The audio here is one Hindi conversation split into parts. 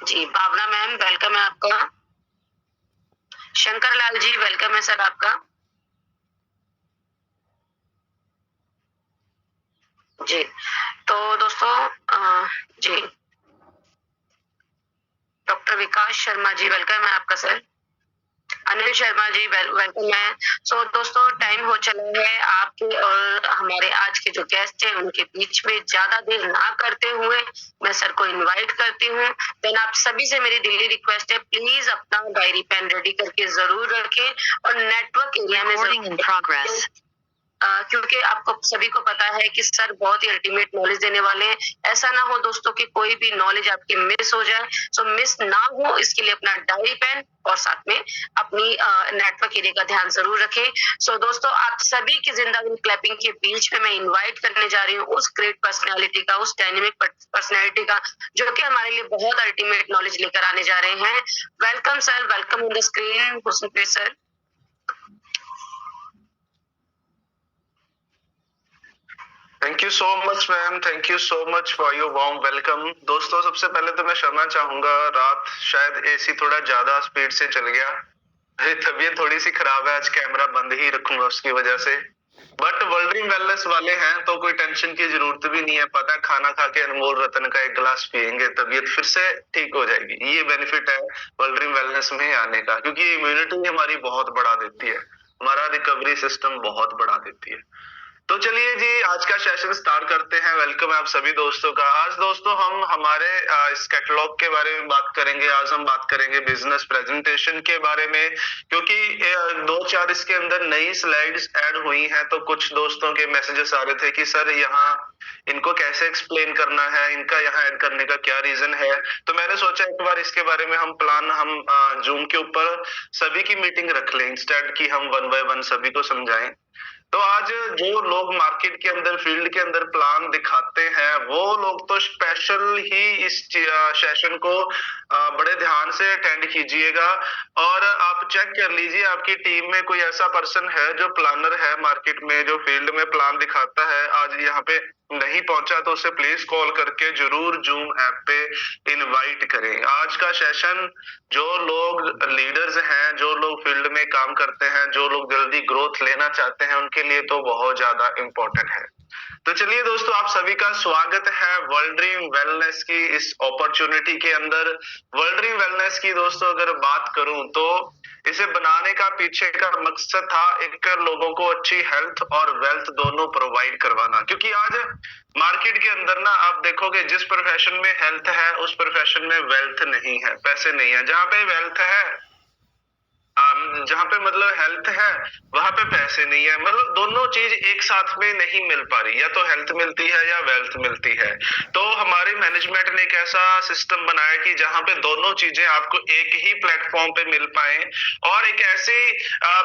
जी, भावना मैम वेलकम है आपका। शंकर लाल जी वेलकम है सर आपका। जी, तो दोस्तों जी, डॉक्टर विकास शर्मा जी वेलकम है आपका सर। अनिल शर्मा जी वेलकम है। सो दोस्तों टाइम हो चला है आपके और हमारे आज के जो गेस्ट हैं उनके बीच में ज़्यादा देर ना करते हुए मैं सर को इनवाइट करती हूँ। देन आप सभी से मेरी दिली रिक्वेस्ट है प्लीज़ अपना डायरी पेन रेडी करके ज़रूर रखें और नेटवर्क एरिया में Recording in progress. क्योंकि आपको सभी को पता है कि सर बहुत ही अल्टीमेट नॉलेज देने वाले हैं। ऐसा ना हो दोस्तों कि कोई भी नॉलेज आपकी मिस हो जाए। सो मिस ना हो इसके लिए अपना डायरी पेन और साथ में अपनी नेटवर्क एरिया का ध्यान ज़रूर रखें। सो दोस्तों आप सभी की ज़िंदा-दिल क्लैपिंग के बीच में मैं इनवाइट करने जा रही हूँ उस ग्रेट पर्सनैलिटी का, उस डायनामिक पर्सनैलिटी का जो कि हमारे लिए बहुत अल्टीमेट नॉलेज लेकर आने जा रहे हैं। Welcome sir, welcome on the screen Husnpreet sir. Thank you so much ma'am, thank you so much for your warm welcome. दोस्तों सबसे पहले तो मैं क्षमा चाहूंगा, रात शायद एसी थोड़ा ज्यादा स्पीड से चल गया, मेरी तबीयत थोड़ी सी खराब है, आज कैमरा बंद ही रखूंगा उसकी वजह से। बट वर्ल्ड ड्रीम वेलनेस वाले हैं तो कोई टेंशन की जरूरत भी नहीं है, पता है खाना खा के अनमोल रतन का एक गिलास पियेंगे तबीयत फिर से ठीक हो जाएगी। ये बेनिफिट है वर्ल्ड ड्रीम वेलनेस में आने का, क्योंकि इम्यूनिटी हमारी बहुत बढ़ा देती है, हमारा रिकवरी सिस्टम बहुत बढ़ा देती है। तो चलिए जी आज का सेशन स्टार्ट करते हैं। वेलकम है आप सभी दोस्तों का। आज दोस्तों हम हमारे इस कैटलॉग के बारे में बात करेंगे। आज हम बात करेंगे बिजनेस प्रेजेंटेशन के बारे में, क्योंकि दो चार इसके अंदर नई स्लाइड्स ऐड हुई हैं, तो कुछ दोस्तों के मैसेजेस आ रहे थे कि सर यहाँ इनको कैसे एक्सप्लेन करना है, इनका यहाँ ऐड करने का क्या रीजन है। तो मैंने सोचा एक बार इसके बारे में हम जूम के ऊपर सभी की मीटिंग रख लें, इंस्टेड की हम वन बाय वन सभी को समझाएं। तो आज जो लोग मार्केट के अंदर फील्ड के अंदर प्लान दिखाते हैं वो लोग तो स्पेशल ही इस सेशन को बड़े ध्यान से अटेंड कीजिएगा, और आप चेक कर लीजिए आपकी टीम में कोई ऐसा पर्सन है जो प्लानर है मार्केट में, जो फील्ड में प्लान दिखाता है, आज यहाँ पे नहीं पहुंचा तो उसे प्लीज कॉल करके जरूर जूम ऐप पे इनवाइट करें। आज का सेशन जो लोग लीडर्स हैं, जो लोग फील्ड में काम करते हैं, जो लोग जल्दी ग्रोथ लेना चाहते हैं, उनके लिए तो बहुत ज्यादा इम्पोर्टेंट है। तो चलिए दोस्तों आप सभी का स्वागत है वर्ल्ड ड्रीम वेलनेस की इस अपॉर्चुनिटी के अंदर। वर्ल्ड ड्रीम वेलनेस की दोस्तों अगर बात करूं तो इसे बनाने का पीछे का मकसद था एक लोगों को अच्छी हेल्थ और वेल्थ दोनों प्रोवाइड करवाना, क्योंकि आज मार्केट के अंदर ना आप देखोगे जिस प्रोफेशन में हेल्थ है उस प्रोफेशन में वेल्थ नहीं है, पैसे नहीं है। जहां पे वेल्थ है जहां पे मतलब हेल्थ है वहां पे पैसे नहीं है, मतलब दोनों चीज एक साथ में नहीं मिल पा रही, या तो हेल्थ मिलती है या वेल्थ मिलती है। तो हमारी मैनेजमेंट ने एक ऐसा सिस्टम बनाया कि जहां पे दोनों चीजें आपको एक ही प्लेटफॉर्म पे मिल पाए, और एक ऐसी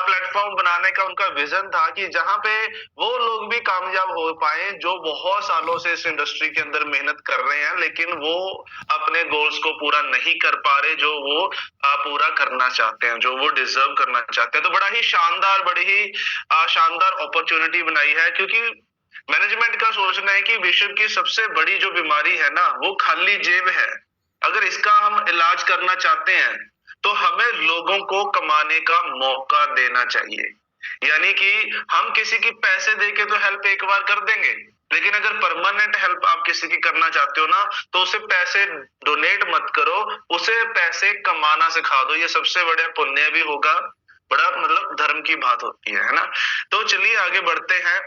प्लेटफॉर्म बनाने का उनका विजन था कि जहां पे वो लोग भी कामयाब हो पाए जो बहुत सालों से इस इंडस्ट्री के अंदर मेहनत कर रहे हैं, लेकिन वो अपने गोल्स को पूरा नहीं कर पा रहे जो वो पूरा करना चाहते हैं, जो वो डिजर्व करना चाहते हैं। तो बड़ा ही शानदार, बड़ी ही शानदार अपॉर्चुनिटी बनाई है, क्योंकि मैनेजमेंट का सोचना है कि विश्व की सबसे बड़ी जो बीमारी है ना वो खाली जेब है। अगर इसका हम इलाज करना चाहते हैं तो हमें लोगों को कमाने का मौका देना चाहिए। यानी कि हम किसी की पैसे देके तो हेल्प एक बार कर देंगे, लेकिन अगर परमानेंट हेल्प आप किसी की करना चाहते हो ना तो उसे पैसे डोनेट मत करो, उसे पैसे कमाना सिखा दो। ये सबसे बड़ा पुण्य भी होगा, बड़ा मतलब धर्म की बात होती है ना। तो चलिए आगे बढ़ते हैं।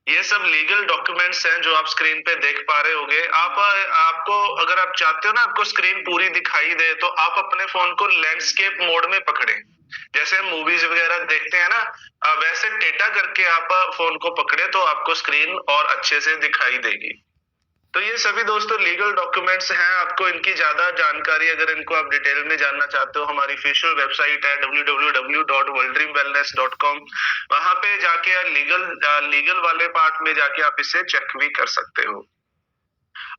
ये सब लीगल डॉक्यूमेंट्स हैं जो आप स्क्रीन पे देख पा रहे होंगे। आपको अगर आप चाहते हो ना आपको स्क्रीन पूरी दिखाई दे तो आप अपने फोन को लैंडस्केप मोड में पकड़े, जैसे हम मूवीज वगैरह देखते हैं ना, वैसे टेढ़ा करके आप फोन को पकड़े तो आपको स्क्रीन और अच्छे से दिखाई देगी। तो ये सभी दोस्तों लीगल डॉक्यूमेंट्स हैं। आपको इनकी ज्यादा जानकारी अगर इनको आप डिटेल में जानना चाहते हो, हमारी ऑफिशियल वेबसाइट है www.worlddreamwellness.com, वहां पे जाके लीगल वाले पार्ट में जाके आप इसे चेक भी कर सकते हो।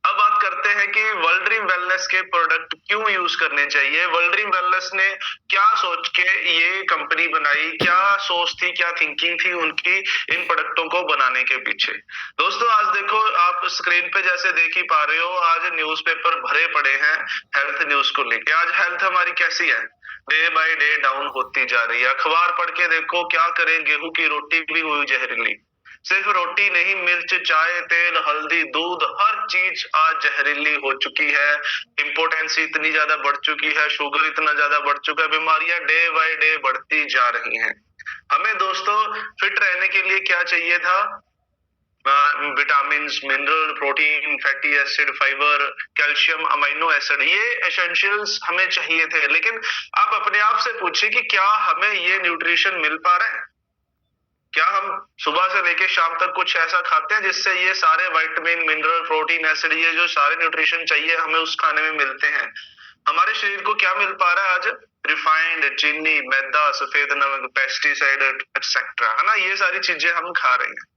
अब बात करते हैं कि वर्ल्ड ड्रीम वेलनेस के प्रोडक्ट क्यों यूज करने चाहिए। वर्ल्ड ड्रीम वेलनेस ने क्या सोच के ये कंपनी बनाई, क्या सोच थी, क्या थिंकिंग थी उनकी इन प्रोडक्टों को बनाने के पीछे। दोस्तों आज देखो, आप स्क्रीन पे जैसे देख ही पा रहे हो, आज न्यूज़पेपर भरे पड़े हैं हेल्थ न्यूज को लेके। आज हेल्थ हमारी कैसी है, डे बाय डे डाउन होती जा रही है। अखबार पढ़ के देखो, क्या करें, गेहूं की रोटी भी हुई जहरीली। सिर्फ रोटी नहीं, मिर्च, चाय, तेल, हल्दी, दूध, हर चीज आज जहरीली हो चुकी है। इम्पोर्टेंसी इतनी ज्यादा बढ़ चुकी है, शुगर इतना ज्यादा बढ़ चुका है, बीमारियां डे बाय डे बढ़ती जा रही हैं। हमें दोस्तों फिट रहने के लिए क्या चाहिए था? Vitamin, mineral, protein, fatty acid, fibre, calcium, amino acid, ये एसेंशियल्स हमें चाहिए थे। लेकिन आप अपने आप से पूछिए कि क्या हमें ये न्यूट्रिशन मिल पा रहा है? क्या हम सुबह से लेके शाम तक कुछ ऐसा खाते हैं जिससे ये सारे विटामिन, मिनरल, प्रोटीन, एसिड, ये जो सारे न्यूट्रिशन चाहिए हमें उस खाने में मिलते हैं? हमारे शरीर को क्या मिल पा रहा है आज? रिफाइंड, चीनी, मैदा, सफेद नमक, पेस्टिसाइड एक्सेट्रा, है ना, ये सारी चीजें हम खा रहे हैं।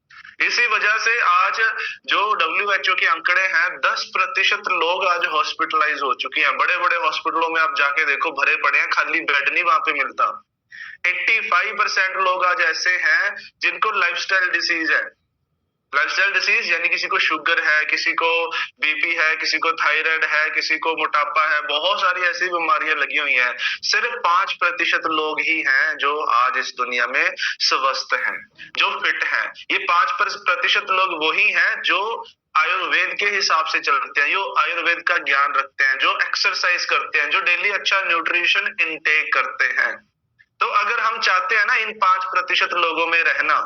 इसी वजह से आज जो WHO के आंकड़े हैं, 10% लोग आज हॉस्पिटलाइज हो चुके हैं। बड़े बड़े हॉस्पिटलों में आप जाके देखो, भरे पड़े हैं, खाली बेड नहीं वहां पे मिलता। 85% लोग आज ऐसे हैं जिनको लाइफस्टाइल डिसीज है। लाइफस्टाइल डिसीज यानी किसी को शुगर है, किसी को बीपी है, किसी को थायराइड है, किसी को मोटापा है, बहुत सारी ऐसी बीमारियां लगी हुई हैं। सिर्फ 5% लोग ही हैं जो आज इस दुनिया में स्वस्थ हैं, जो फिट हैं। ये 5% लोग वही हैं जो आयुर्वेद के हिसाब से चलते हैं, जो आयुर्वेद का ज्ञान रखते हैं, जो एक्सरसाइज करते हैं, जो डेली अच्छा न्यूट्रिशन इनटेक करते हैं। तो अगर हम चाहते हैं ना इन 5% लोगों में रहना,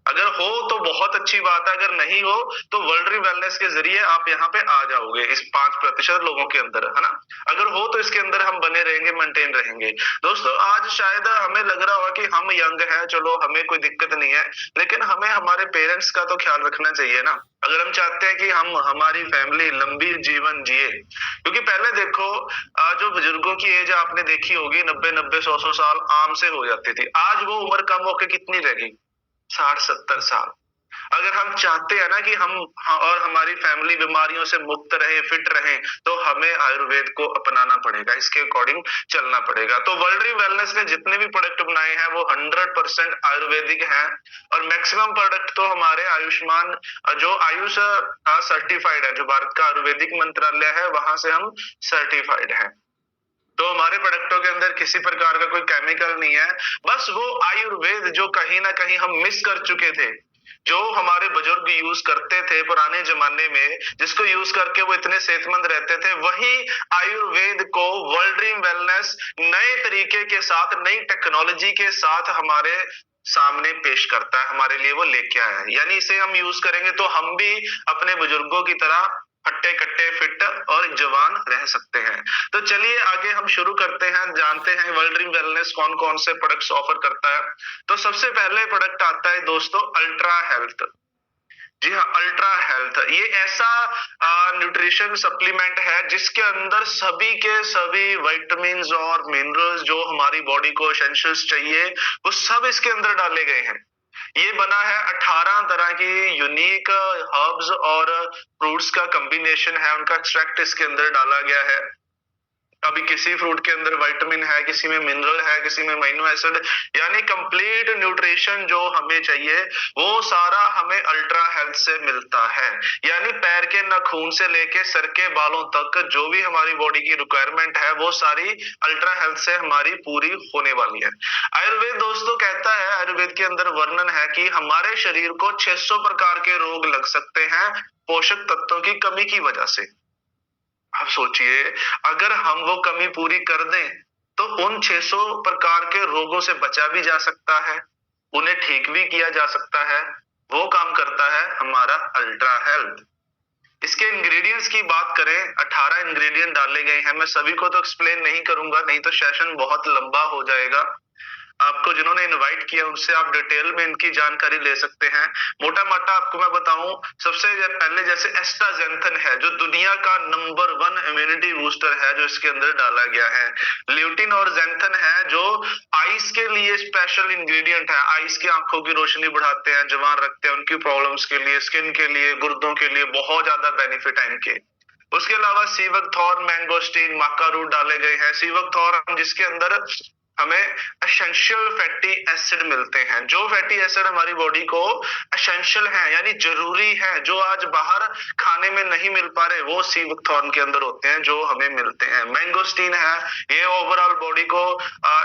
अगर हो तो बहुत अच्छी बात है, अगर नहीं हो तो वर्ल्ड ड्रीम वेलनेस के जरिए आप यहाँ पे आ जाओगे इस 5% लोगों के अंदर, है ना। अगर हो तो इसके अंदर हम बने रहेंगे, मेंटेन रहेंगे। दोस्तों आज शायद हमें लग रहा होगा कि हम यंग हैं, चलो हमें कोई दिक्कत नहीं है, लेकिन हमें हमारे पेरेंट्स का तो ख्याल रखना चाहिए ना। अगर हम चाहते हैं कि हम हमारी फैमिली लंबी जीवन जिए, क्योंकि पहले देखो जो बुजुर्गों की एज आपने देखी होगी 90-90, 100-100 साल आम से हो जाती थी। आज वो उम्र कम होकर कितनी रह गई? 60-70 साल। अगर हम चाहते हैं ना कि हम और हमारी फैमिली बीमारियों से मुक्त रहे, फिट रहे, तो हमें आयुर्वेद को अपनाना पड़ेगा, इसके अकॉर्डिंग चलना पड़ेगा। तो वर्ल्ड ड्रीम वेलनेस ने जितने भी प्रोडक्ट बनाए हैं वो 100% आयुर्वेदिक हैं, और मैक्सिमम प्रोडक्ट तो हमारे आयुष्मान, जो आयुष सर्टिफाइड है, जो भारत का आयुर्वेदिक मंत्रालय है, वहां से हम सर्टिफाइड हैं। तो हमारे प्रोडक्टों के अंदर किसी प्रकार का कोई केमिकल नहीं है, बस वो आयुर्वेद जो कहीं ना कहीं हम मिस कर चुके थे, जो हमारे बुजुर्ग यूज करते थे पुराने जमाने में, जिसको यूज करके वो इतने सेहतमंद रहते थे, वही आयुर्वेद को वर्ल्ड ड्रीम वेलनेस नए तरीके के साथ, नई टेक्नोलॉजी के साथ हमारे सामने पेश करता है, हमारे लिए वो लेके आया है। यानी इसे हम यूज करेंगे तो हम भी अपने बुजुर्गों की तरह हट्टे कट्टे, फिट और जवान रह सकते हैं। तो चलिए आगे हम शुरू करते हैं, जानते हैं वर्ल्ड ड्रीम वेलनेस कौन कौन से प्रोडक्ट्स ऑफर करता है। तो सबसे पहले प्रोडक्ट आता है दोस्तों अल्ट्रा हेल्थ। जी हाँ, अल्ट्रा हेल्थ ये ऐसा न्यूट्रिशन सप्लीमेंट है जिसके अंदर सभी के सभी विटामिन्स और मिनरल्स जो हमारी बॉडी को एसेंशियल्स चाहिए, वो सब इसके अंदर डाले गए हैं। ये बना है 18 तरह की यूनिक हर्ब्स और फ्रूट्स का कॉम्बिनेशन है, उनका एक्सट्रैक्ट इसके अंदर डाला गया है। अभी किसी फ्रूट के अंदर विटामिन है, किसी में मिनरल है, किसी में अमीनो एसिड, यानी कंप्लीट न्यूट्रिशन जो हमें चाहिए वो सारा हमें अल्ट्रा हेल्थ से मिलता है। यानी पैर के नाखून से लेके सर के बालों तक जो भी हमारी बॉडी की रिक्वायरमेंट है वो सारी अल्ट्रा हेल्थ से हमारी पूरी होने वाली है। आयुर्वेद दोस्तों कहता है, आयुर्वेद के अंदर वर्णन है कि हमारे शरीर को 600 प्रकार के रोग लग सकते हैं पोषक तत्वों की कमी की वजह से। आप सोचिए, अगर हम वो कमी पूरी कर दें तो उन 600 प्रकार के रोगों से बचा भी जा सकता है, उन्हें ठीक भी किया जा सकता है। वो काम करता है हमारा अल्ट्रा हेल्थ। इसके इंग्रेडिएंट्स की बात करें, 18 इंग्रेडिएंट डाले गए हैं। मैं सभी को तो एक्सप्लेन नहीं करूंगा, नहीं तो सेशन बहुत लंबा हो जाएगा। आपको जिन्होंने इनवाइट किया उनसे आप डिटेल में इनकी जानकारी ले सकते हैं। मोटा मोटा आपको मैं बताऊं, सबसे पहले जैसे एस्ट्राजेंथन है जो दुनिया का नंबर 1 इम्यूनिटी बूस्टर है, जो इसके अंदर डाला गया है। ल्यूटिन और जेंथन है जो आइस के लिए स्पेशल इंग्रेडिएंट है, आइस की आंखों की रोशनी बढ़ाते हैं, जवान रखते हैं, उनकी प्रॉब्लम्स के लिए, स्किन के लिए, गुर्दों के लिए बहुत ज्यादा बेनिफिट है इनके। उसके अलावा सीवकथॉर्न, मैंगोस्टीन, माका रूट डाले गए हैं। सीवकथॉर्न जिसके अंदर हमें एसेंशियल फैटी एसिड मिलते हैं, जो फैटी एसिड हमारी बॉडी को एसेंशियल है यानी जरूरी है, जो आज बाहर खाने में नहीं मिल पा रहे, वो सीवकथॉर्न के अंदर होते हैं जो हमें मिलते हैं। मैंगोस्टीन है, ये ओवरऑल बॉडी को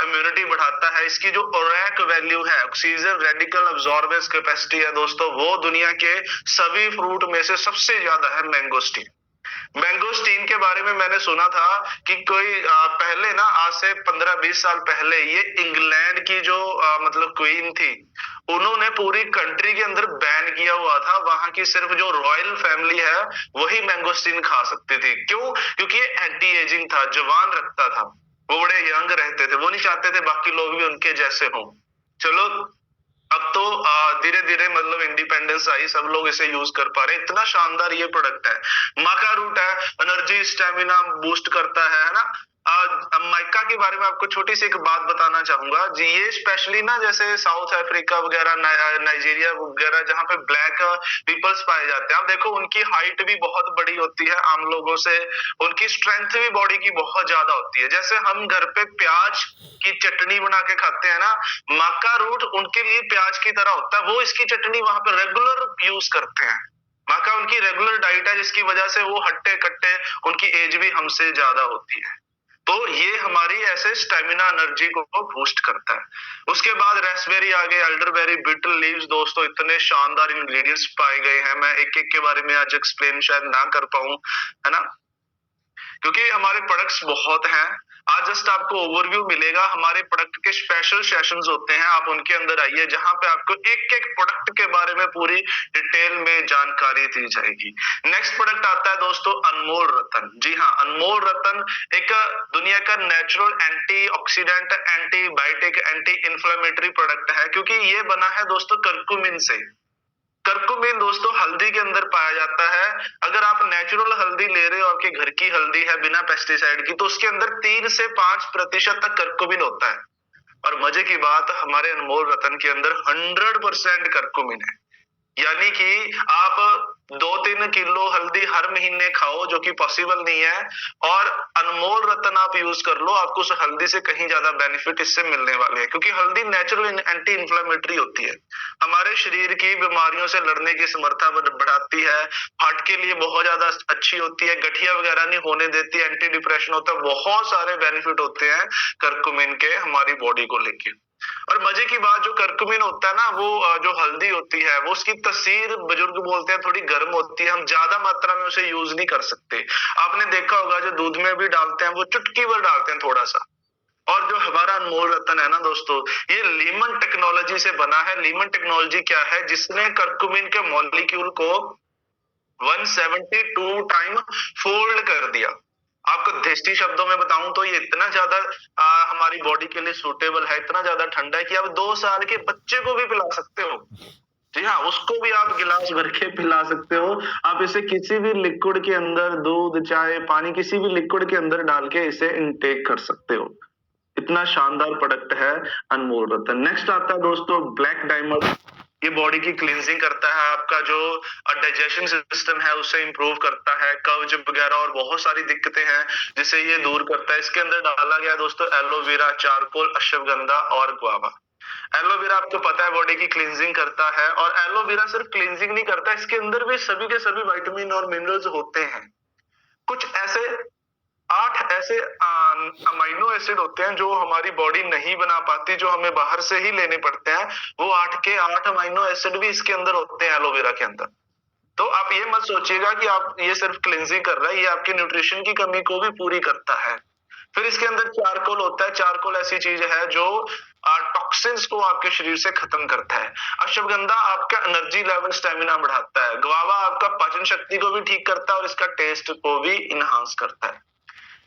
इम्यूनिटी बढ़ाता है। इसकी जो ओरैक वैल्यू है, ऑक्सीजन रेडिकल अब्जॉर्बेंस कैपेसिटी है दोस्तों, वो दुनिया के सभी फ्रूट में से सबसे ज्यादा है मैंगोस्टीन। मैंगोस्टीन के बारे में मैंने सुना था कि कोई पहले ना, आज से 15-20 साल पहले, ये इंग्लैंड की जो मतलब क्वीन थी, उन्होंने पूरी कंट्री के अंदर बैन किया हुआ था। वहां की सिर्फ जो रॉयल फैमिली है वही मैंगोस्टीन खा सकती थी। क्यों? क्योंकि ये एंटी एजिंग था, जवान रखता था, वो बड़े यंग रहते थे, वो नहीं चाहते थे बाकी लोग भी उनके जैसे हों। चलो अब तो धीरे धीरे मतलब इंडिपेंडेंस आई, सब लोग इसे यूज कर पा रहे हैं। इतना शानदार ये प्रोडक्ट है। माका रूट है, एनर्जी स्टेमिना बूस्ट करता है ना। माइका के बारे में आपको छोटी सी एक बात बताना चाहूंगा जी। ये स्पेशली ना, जैसे साउथ अफ्रीका वगैरह, नाइजीरिया वगैरह, जहाँ पे ब्लैक पीपल्स पाए जाते हैं, आप देखो उनकी हाइट भी बहुत बड़ी होती है आम लोगों से, उनकी स्ट्रेंथ भी बॉडी की बहुत ज्यादा होती है। जैसे हम घर पे प्याज की चटनी बना के खाते हैं ना, माका रूट उनके लिए प्याज की तरह होता है। वो इसकी चटनी वहां पे रेगुलर यूज करते हैं। माका उनकी रेगुलर डाइट है, जिसकी वजह से वो हट्टे कट्टे, उनकी एज भी हमसे ज्यादा होती है। तो ये हमारी ऐसे स्टेमिना एनर्जी को बूस्ट करता है। उसके बाद रेस्पबेरी आ गए, एल्डरबेरी, बीटल लीव्स दोस्तों, इतने शानदार इंग्रेडिएंट्स पाए गए हैं। मैं एक एक के बारे में आज एक्सप्लेन शायद ना कर पाऊं, है ना, क्योंकि हमारे प्रोडक्ट्स बहुत हैं। आज जस्ट आपको ओवरव्यू मिलेगा। हमारे प्रोडक्ट के स्पेशल सेशंस होते हैं, आप उनके अंदर आइए, जहां पे आपको एक एक प्रोडक्ट के बारे में पूरी डिटेल में जानकारी दी जाएगी। नेक्स्ट प्रोडक्ट आता है दोस्तों अनमोल रतन। जी हाँ, अनमोल रतन एक दुनिया का natural antioxidant, antibiotic, anti inflammatory product है, क्योंकि ये बना है दोस्तों कर्कुमिन से। कर्कुमिन दोस्तों हल्दी के अंदर पाया जाता है। अगर आप नेचुरल हल्दी ले रहे हो, आपके घर की हल्दी है बिना पेस्टिसाइड की, तो उसके अंदर 3 से 5% तक कर्कुमिन होता है। और मजे की बात, हमारे अनमोल रतन के अंदर 100% कर्कुमिन है। यानी कि आप 2-3 किलो हल्दी हर महीने खाओ, जो कि पॉसिबल नहीं है, और अनमोल रतन आप यूज कर लो, आपको उस हल्दी से कहीं ज्यादा बेनिफिट इससे मिलने वाले हैं, क्योंकि हल्दी नेचुरल एंटी इंफ्लेमेटरी होती है, हमारे शरीर की बीमारियों से लड़ने की समर्था बढ़ाती है, हार्ट के लिए बहुत ज्यादा अच्छी होती है, गठिया वगैरह नहीं होने देती, एंटी डिप्रेशन होता है, बहुत सारे बेनिफिट होते हैं कर्कुमिन के हमारी बॉडी को लेके। और मजे की बात, जो कर्कुमिन होता है ना, वो जो हल्दी होती है, वो उसकी तसीर बुजुर्ग बोलते हैं थोड़ी गर्म होती है, हम ज्यादा मात्रा में उसे यूज नहीं कर सकते। आपने देखा होगा जो दूध में भी डालते हैं, वो चुटकी भर डालते हैं थोड़ा सा। और जो हमारा अनमोल रतन है ना दोस्तों, ये लीमन टेक्नोलॉजी से बना है। लीमन टेक्नोलॉजी क्या है? जिसने कर्कुमिन के मॉलिक्यूल को 172 टाइम फोल्ड कर दिया। आपको देसी शब्दों में बताऊं तो ये इतना ज्यादा हमारी बॉडी के लिए सूटेबल है, इतना ज्यादा ठंडा है कि आप 2 साल के बच्चे को भी पिला सकते हो। जी हाँ, उसको भी आप गिलास भर के पिला सकते हो। आप इसे किसी भी लिक्विड के अंदर, दूध, चाय, पानी, किसी भी लिक्विड के अंदर डाल के इसे इनटेक कर सकते हो। इतना शानदार प्रोडक्ट है अनमोल रतन। नेक्स्ट आता है दोस्तों ब्लैक डायमंड। ये बॉडी की क्लींजिंग करता है, आपका जो डाइजेशन सिस्टम है उसे इंप्रूव करता है, कब्ज वगैरह और बहुत सारी दिक्कतें हैं जिसे ये दूर करता है। इसके अंदर डाला गया दोस्तों एलोवेरा, चारकोल, अश्वगंधा और गुआवा। एलोवेरा आपको पता है बॉडी की क्लींजिंग करता है, और एलोवेरा सिर्फ क्लींजिंग नहीं करता, इसके अंदर भी सभी के सभी विटामिन और मिनरल्स होते हैं। कुछ ऐसे 8 ऐसे अमीनो एसिड होते हैं जो हमारी बॉडी नहीं बना पाती, जो हमें बाहर से ही लेने पड़ते हैं। वो 8 के 8 अमीनो एसिड भी इसके अंदर होते हैं एलोवेरा के अंदर। तो आप ये मत सोचिएगा कि आप ये सिर्फ क्लींजिंग कर रहा है, ये आपकी न्यूट्रिशन की कमी को भी पूरी करता है। फिर इसके अंदर चारकोल होता है। चारकोल ऐसी चीज है जो टॉक्सिन्स को आपके शरीर से खत्म करता है। अश्वगंधा आपका एनर्जी लेवल, स्टेमिना बढ़ाता है। गुआवा आपका पाचन शक्ति को भी ठीक करता है और इसका टेस्ट को भी इनहांस करता है।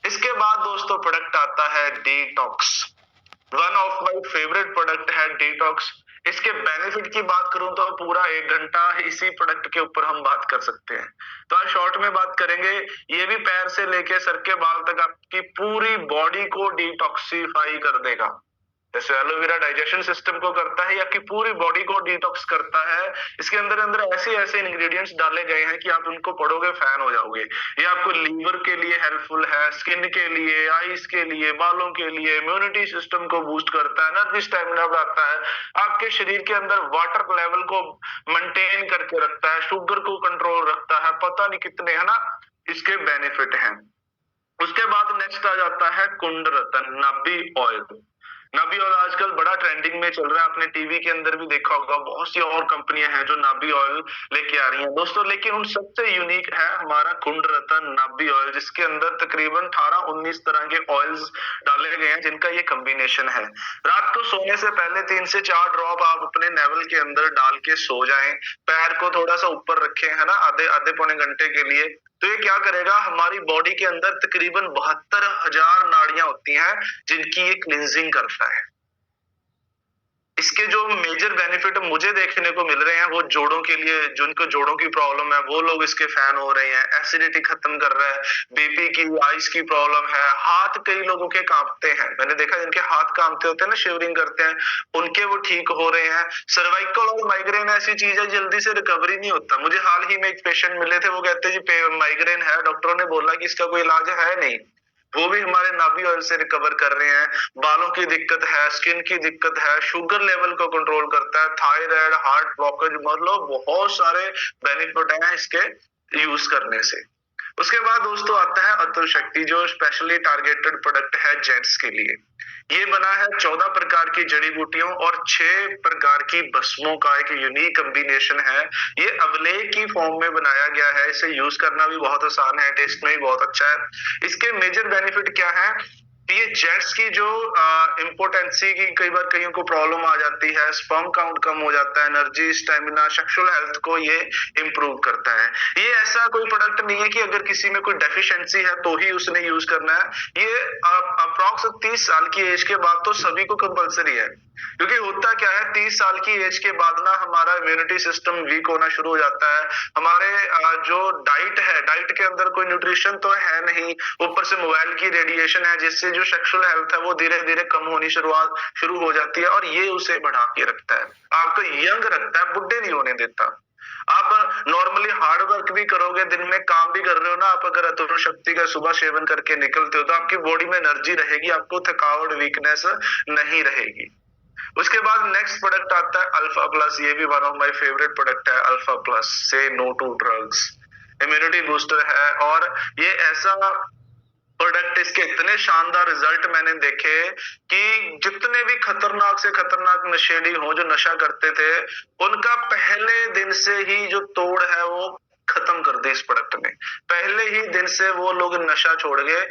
इसके बाद दोस्तों प्रोडक्ट आता है detox. One of my favourite product है डिटॉक्स। इसके बेनिफिट की बात करूं तो पूरा 1 घंटा इसी प्रोडक्ट के ऊपर हम बात कर सकते हैं, तो आज शॉर्ट में बात करेंगे। ये भी पैर से लेके सर के बाल तक आपकी पूरी बॉडी को डिटॉक्सिफाई कर देगा। जैसे एलोवेरा डाइजेशन सिस्टम को करता है या आपकी पूरी बॉडी को डिटॉक्स करता है। इसके अंदर अंदर ऐसे ऐसे इंग्रेडिएंट्स डाले गए हैं कि आप उनको पढ़ोगे फैन हो जाओगे। ये आपको लीवर के लिए हेल्पफुल है, स्किन के लिए, आईज के लिए, बालों के लिए, इम्यूनिटी सिस्टम को बूस्ट करता है, एनर्जी स्टेमिना बढ़ाता है, आपके शरीर के अंदर वाटर लेवल को मेंटेन करके रखता है, शुगर को कंट्रोल रखता है, पता नहीं कितने है ना इसके बेनिफिट हैं। उसके बाद नेक्स्ट आ जाता है कुंड रतन नाभि ऑयल। नाभि ऑयल आजकल बड़ा ट्रेंडिंग में चल रहा है, आपने टीवी के अंदर भी देखा होगा, बहुत सी और कंपनियां हैं जो नाभि ऑयल लेके आ रही हैं दोस्तों, लेकिन उन सबसे यूनिक है हमारा कुंड रतन नाभि ऑयल, जिसके अंदर तकरीबन 18-19 तरह के ऑयल्स डाले गए हैं जिनका ये कॉम्बिनेशन है। रात को सोने से पहले 3 से 4 ड्रॉप आप अपने नेवल के अंदर डाल के सो जाएं, पैर को थोड़ा सा ऊपर रखें है ना, आधे आधे पौने घंटे के लिए। तो ये क्या करेगा, हमारी बॉडी के अंदर तकरीबन 72,000 नाड़ियां होती हैं जिनकी ये क्लींजिंग करता है। इसके जो मेजर बेनिफिट मुझे देखने को मिल रहे हैं वो जोड़ों के लिए, जिनको जोड़ों की प्रॉब्लम है वो लोग इसके फैन हो रहे हैं, एसिडिटी खत्म कर रहा है, बीपी की, आइस की प्रॉब्लम है, हाथ कई लोगों के कांपते हैं, मैंने देखा जिनके हाथ कांपते होते हैं ना, शिवरिंग करते हैं, उनके वो ठीक हो रहे हैं। सर्वाइकल और माइग्रेन ऐसी चीज है जल्दी से रिकवरी नहीं होता। मुझे हाल ही में एक पेशेंट मिले थे, वो कहते जी माइग्रेन है, डॉक्टरों ने बोला कि इसका कोई इलाज है नहीं, वो भी हमारे नाभि ऑयल से रिकवर कर रहे हैं। बालों की दिक्कत है, स्किन की दिक्कत है, शुगर लेवल को कंट्रोल करता है, थायराइड, हार्ट ब्लॉकेज, मतलब बहुत सारे बेनिफिट हैं इसके यूज करने से। उसके बाद दोस्तों आता है अतुल शक्ति, जो स्पेशली टारगेटेड प्रोडक्ट है जेंट्स के लिए। ये बना है 14 प्रकार की जड़ी बूटियों और 6 प्रकार की भस्मों का एक यूनिक कॉम्बिनेशन है। ये अवलेह की फॉर्म में बनाया गया है, इसे यूज करना भी बहुत आसान है, टेस्ट में भी बहुत अच्छा है। इसके मेजर बेनिफिट क्या है, ये जेंट्स की जो इम्पोर्टेंसी की कई बार कईयों को प्रॉब्लम आ जाती है, स्पर्म काउंट कम हो जाता है, एनर्जी, स्टेमिना, सेक्सुअल हेल्थ को ये इंप्रूव करता है। ये ऐसा कोई प्रोडक्ट नहीं है कि अगर किसी में कोई डेफिशिएंसी है तो ही उसने यूज करना है। ये अप्रॉक्स 30 साल की एज के बाद तो सभी को कंपलसरी है, क्योंकि होता क्या है 30 साल की एज के बाद ना हमारा इम्यूनिटी सिस्टम वीक होना शुरू हो जाता है। हमारे जो डाइट है, डाइट के अंदर कोई न्यूट्रिशन तो है नहीं, ऊपर से मोबाइल की रेडिएशन है, जिससे जो सेक्सुअल हेल्थ है वो धीरे धीरे कम होनी शुरू हो जाती है, और ये उसे बढ़ा के रखता है, आपको यंग रखता है, बुढ़े नहीं होने देता। आप नॉर्मली हार्ड वर्क भी करोगे, दिन में काम भी कर रहे हो ना, आप अगर अतुल शक्ति का सुबह सेवन करके निकलते हो तो आपकी बॉडी में एनर्जी रहेगी, आपको थकावट, वीकनेस नहीं रहेगी। उसके बाद नेक्स्ट प्रोडक्ट आता है अल्फा प्लस। ये भी one of my favourite product है alpha plus. Say no to drugs, immunity booster है, और ये ऐसा प्रोडक्ट, इसके इतने शानदार रिजल्ट मैंने देखे कि जितने भी खतरनाक से खतरनाक नशेड़ी हो जो नशा करते थे, उनका पहले दिन से ही जो तोड़ है वो खत्म कर दी इस प्रोडक्ट ने। पहले ही दिन से वो लोग नशा छोड़ गए।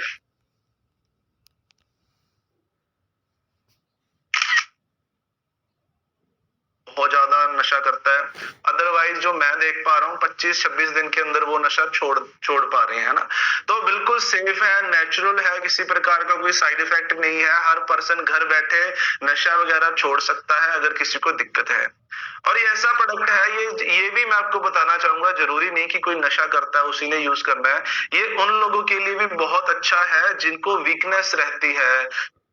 बहुत ज्यादा नशा करता है, अदरवाइज जो मैं देख पा रहा हूँ 25-26 दिन के अंदर वो नशा छोड़ पा रहे हैं ना। तो बिल्कुल सेफ है, नेचुरल है, किसी प्रकार का कोई साइड इफेक्ट नहीं है, हर पर्सन घर बैठे नशा वगैरह छोड़ सकता है अगर किसी को दिक्कत है। और ये ऐसा प्रोडक्ट है, ये भी मैं आपको बताना चाहूंगा, जरूरी नहीं कि कोई नशा करता है उसी ने यूज करना है। ये उन लोगों के लिए भी बहुत अच्छा है जिनको वीकनेस रहती है,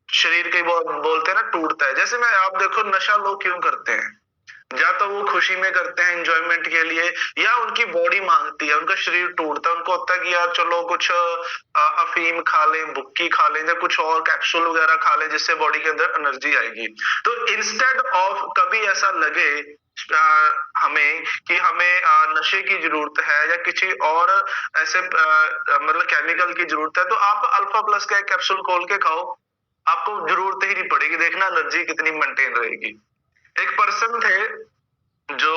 शरीर कई बोलते हैं ना टूटता है। जैसे मैं, आप देखो नशा लोग क्यों करते हैं, या तो वो खुशी में करते हैं एंजॉयमेंट के लिए, या उनकी बॉडी मांगती है, उनका शरीर टूटता है, उनको होता है कि यार चलो कुछ अफीम खा लें, बुक्की खा लें, या कुछ और कैप्सूल वगैरह खा लें जिससे बॉडी के अंदर एनर्जी आएगी। तो इंस्टेड ऑफ कभी ऐसा लगे हमें कि हमें नशे की जरूरत है या किसी और ऐसे मतलब केमिकल की जरूरत है, तो आप अल्फा प्लस का एक कैप्सूल खोल के खाओ, आपको जरूरत ही नहीं पड़ेगी, देखना एनर्जी कितनी मेंटेन रहेगी। एक पर्सन थे जो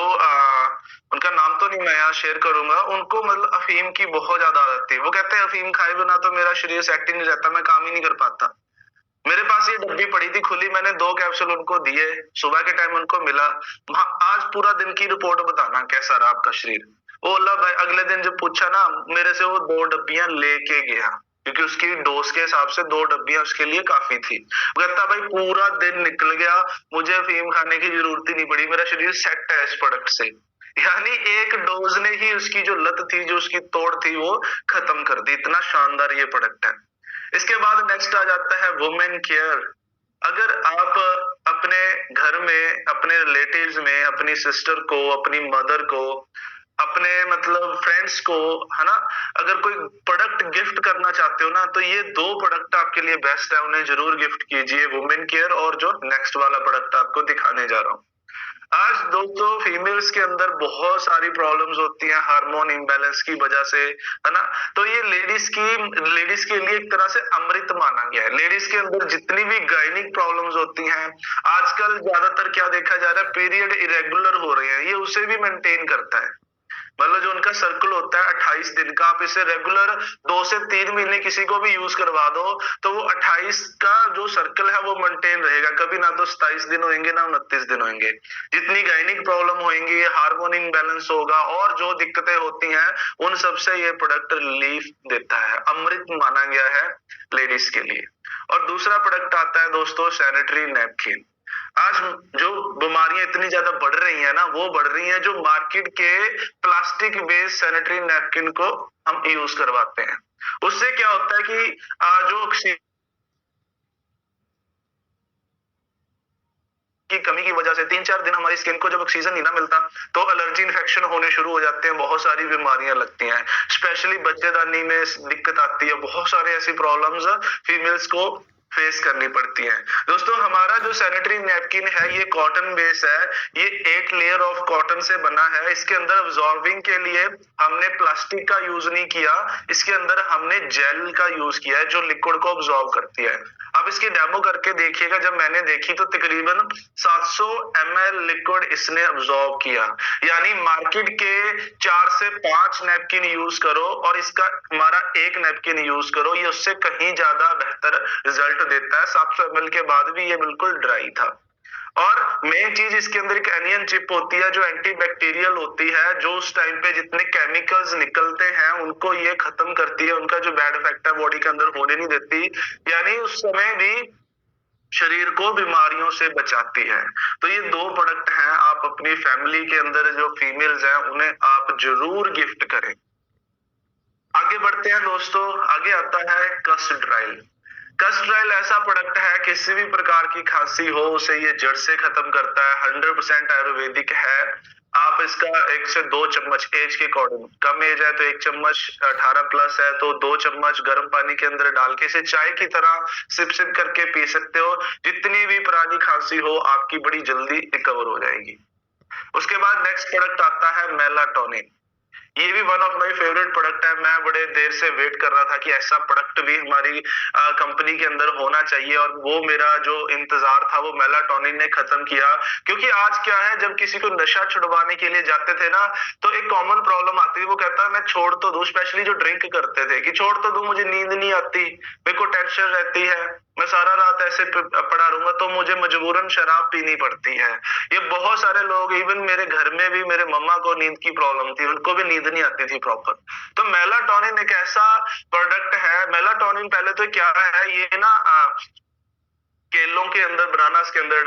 उनका नाम तो नहीं मैं यहाँ शेयर करूंगा, उनको मतलब अफीम की बहुत ज्यादा आदत थी। वो कहते हैं अफीम खाए बिना तो मेरा शरीर सेट ही नहीं रहता, मैं काम ही नहीं कर पाता। मेरे पास ये डब्बी पड़ी थी खुली, मैंने 2 कैप्सूल उनको दिए, सुबह के टाइम उनको मिला, आज पूरा दिन की रिपोर्ट बताना कैसा रहा आपका शरीर। वो अल्लाह भाई, अगले दिन जब पूछा ना मेरे से, वो 2 डब्बियां लेके गया, क्योंकि उसकी डोज के हिसाब से 2 डब्बियां उसके लिए काफी थी। कहता भाई पूरा दिन निकल गया, मुझे अफीम खाने की जरूरत ही नहीं पड़ी, मेरा शरीर सेट है इस प्रोडक्ट से। यानी एक डोज ने ही उसकी जो लत थी, जो उसकी तोड़ थी, वो खत्म कर दी। इतना शानदार ये प्रोडक्ट है। इसके बाद नेक्स्ट आ जाता है वुमेन केयर। अगर आप अपने घर में, अपने रिलेटिव्स में, अपनी सिस्टर को, अपनी मदर को, अपने मतलब फ्रेंड्स को, है ना, अगर कोई प्रोडक्ट गिफ्ट करना चाहते हो ना, तो ये 2 प्रोडक्ट आपके लिए बेस्ट है, उन्हें जरूर गिफ्ट कीजिए, वुमेन केयर और जो नेक्स्ट वाला प्रोडक्ट आपको दिखाने जा रहा हूँ। आज दोस्तों फीमेल्स के अंदर बहुत सारी प्रॉब्लम्स होती हैं हार्मोन इम्बैलेंस की वजह से, है ना। तो ये लेडीज के लिए एक तरह से अमृत माना गया है। लेडीज के अंदर जितनी भी गायनिक प्रॉब्लम्स होती हैं, आजकल ज्यादातर क्या देखा जा रहा है, पीरियड इरेगुलर हो रहे हैं, ये उसे भी मेंटेन करता है। मतलब जो उनका सर्कल होता है 28 दिन का, आप इसे रेगुलर 2 से 3 महीने किसी को भी यूज करवा दो, तो वो 28 का जो सर्कल है वो मेंटेन रहेगा। कभी ना तो 27 दिन होंगे, ना 29 दिन होंगे। जितनी गायनिक प्रॉब्लम होंगी, हार्मोन इम्बैलेंस होगा और जो दिक्कतें होती हैं, उन सबसे ये प्रोडक्ट रिलीफ देता है। अमृत माना गया है लेडीज के लिए। और दूसरा प्रोडक्ट आता है दोस्तों सैनिटरी नैपकिन। आज जो बीमारियां इतनी ज्यादा बढ़ रही हैं ना, वो बढ़ रही हैं जो मार्केट के प्लास्टिक बेस्ड सैनिटरी नैपकिन को हम यूज करवाते हैं। उससे क्या होता है कि जो की कमी की वजह से 3-4 दिन हमारी स्किन को जब ऑक्सीजन नहीं ना मिलता, तो एलर्जी इन्फेक्शन होने शुरू हो जाते हैं, बहुत सारी बीमारियां लगती हैं, स्पेशली बच्चेदानी में दिक्कत आती है, बहुत सारे ऐसी प्रॉब्लम्स फीमेल्स को फेस करनी पड़ती है। दोस्तों हमारा जो सैनिटरी नैपकिन है ये कॉटन बेस है, ये 8 लेयर ऑफ कॉटन से बना है। इसके अंदर अब्सॉर्बिंग के लिए हमने प्लास्टिक का यूज नहीं किया, इसके अंदर हमने जेल का यूज किया है जो लिक्विड को अब्सॉर्ब करती है। अब इसकी डेमो करके देखिएगा, जब मैंने देखी तो तकरीबन 700 ml लिक्विड इसने अब्सॉर्ब किया। यानी मार्केट के 4 से 5 नैपकिन यूज करो और इसका हमारा 1 नैपकिन यूज करो, ये उससे कहीं ज्यादा बेहतर रिजल्ट देता है। 700 ml के बाद भी ये बिल्कुल ड्राई था। और मेन चीज इसके अंदर एक एनियन चिप होती है जो एंटीबैक्टीरियल होती है, जो उस टाइम पे जितने केमिकल्स निकलते हैं उनको ये खत्म करती है, उनका जो बैड इफेक्ट है बॉडी के अंदर होने नहीं देती, यानी उस समय भी शरीर को बीमारियों से बचाती है। तो ये 2 प्रोडक्ट हैं, आप अपनी फैमिली के अंदर जो फीमेल्स हैं उन्हें आप जरूर गिफ्ट करें। आगे बढ़ते हैं दोस्तों, आगे आता है कस्टर्ड ऑयल। कस्टर्ड ऑयल ऐसा प्रोडक्ट है, किसी भी प्रकार की खांसी हो उसे ये जड़ से खत्म करता है, 100% आयुर्वेदिक है। आप इसका 1 से 2 चम्मच एज के अकॉर्डिंग, कम एज है तो 1 चम्मच, 18 प्लस है तो 2 चम्मच गर्म पानी के अंदर डाल के इसे चाय की तरह सिप सिप करके पी सकते हो। जितनी भी पुरानी खांसी हो आपकी बड़ी जल्दी रिकवर हो जाएगी। उसके बाद नेक्स्ट प्रोडक्ट आता है मेलाटोनिन। ये भी one of my favourite product है। मैं बड़े देर से वेट कर रहा था कि ऐसा प्रोडक्ट भी हमारी कंपनी के अंदर होना चाहिए, और वो मेरा जो इंतजार था वो मेलाटोनिन ने खत्म किया। क्योंकि आज क्या है, जब किसी को नशा छुड़वाने के लिए जाते थे ना, तो एक कॉमन प्रॉब्लम आती है, वो कहता है मैं छोड़ तो दूं, स्पेशली जो ड्रिंक करते थे, कि छोड़ तो दूं, मुझे नींद नहीं आती, मेरे को टेंशन रहती है, मैं सारा रात ऐसे पड़ा रहूंगा, तो मुझे मजबूरन शराब पीनी पड़ती है। ये बहुत सारे लोग, इवन मेरे घर में भी मेरे मम्मा को नींद की प्रॉब्लम थी, उनको भी नींद नहीं आती थी प्रॉपर। तो मेलाटोनिन एक ऐसा प्रोडक्ट है। मेलाटोनिन पहले तो क्या है, ये ना केलों के अंदर, बनानास के अंदर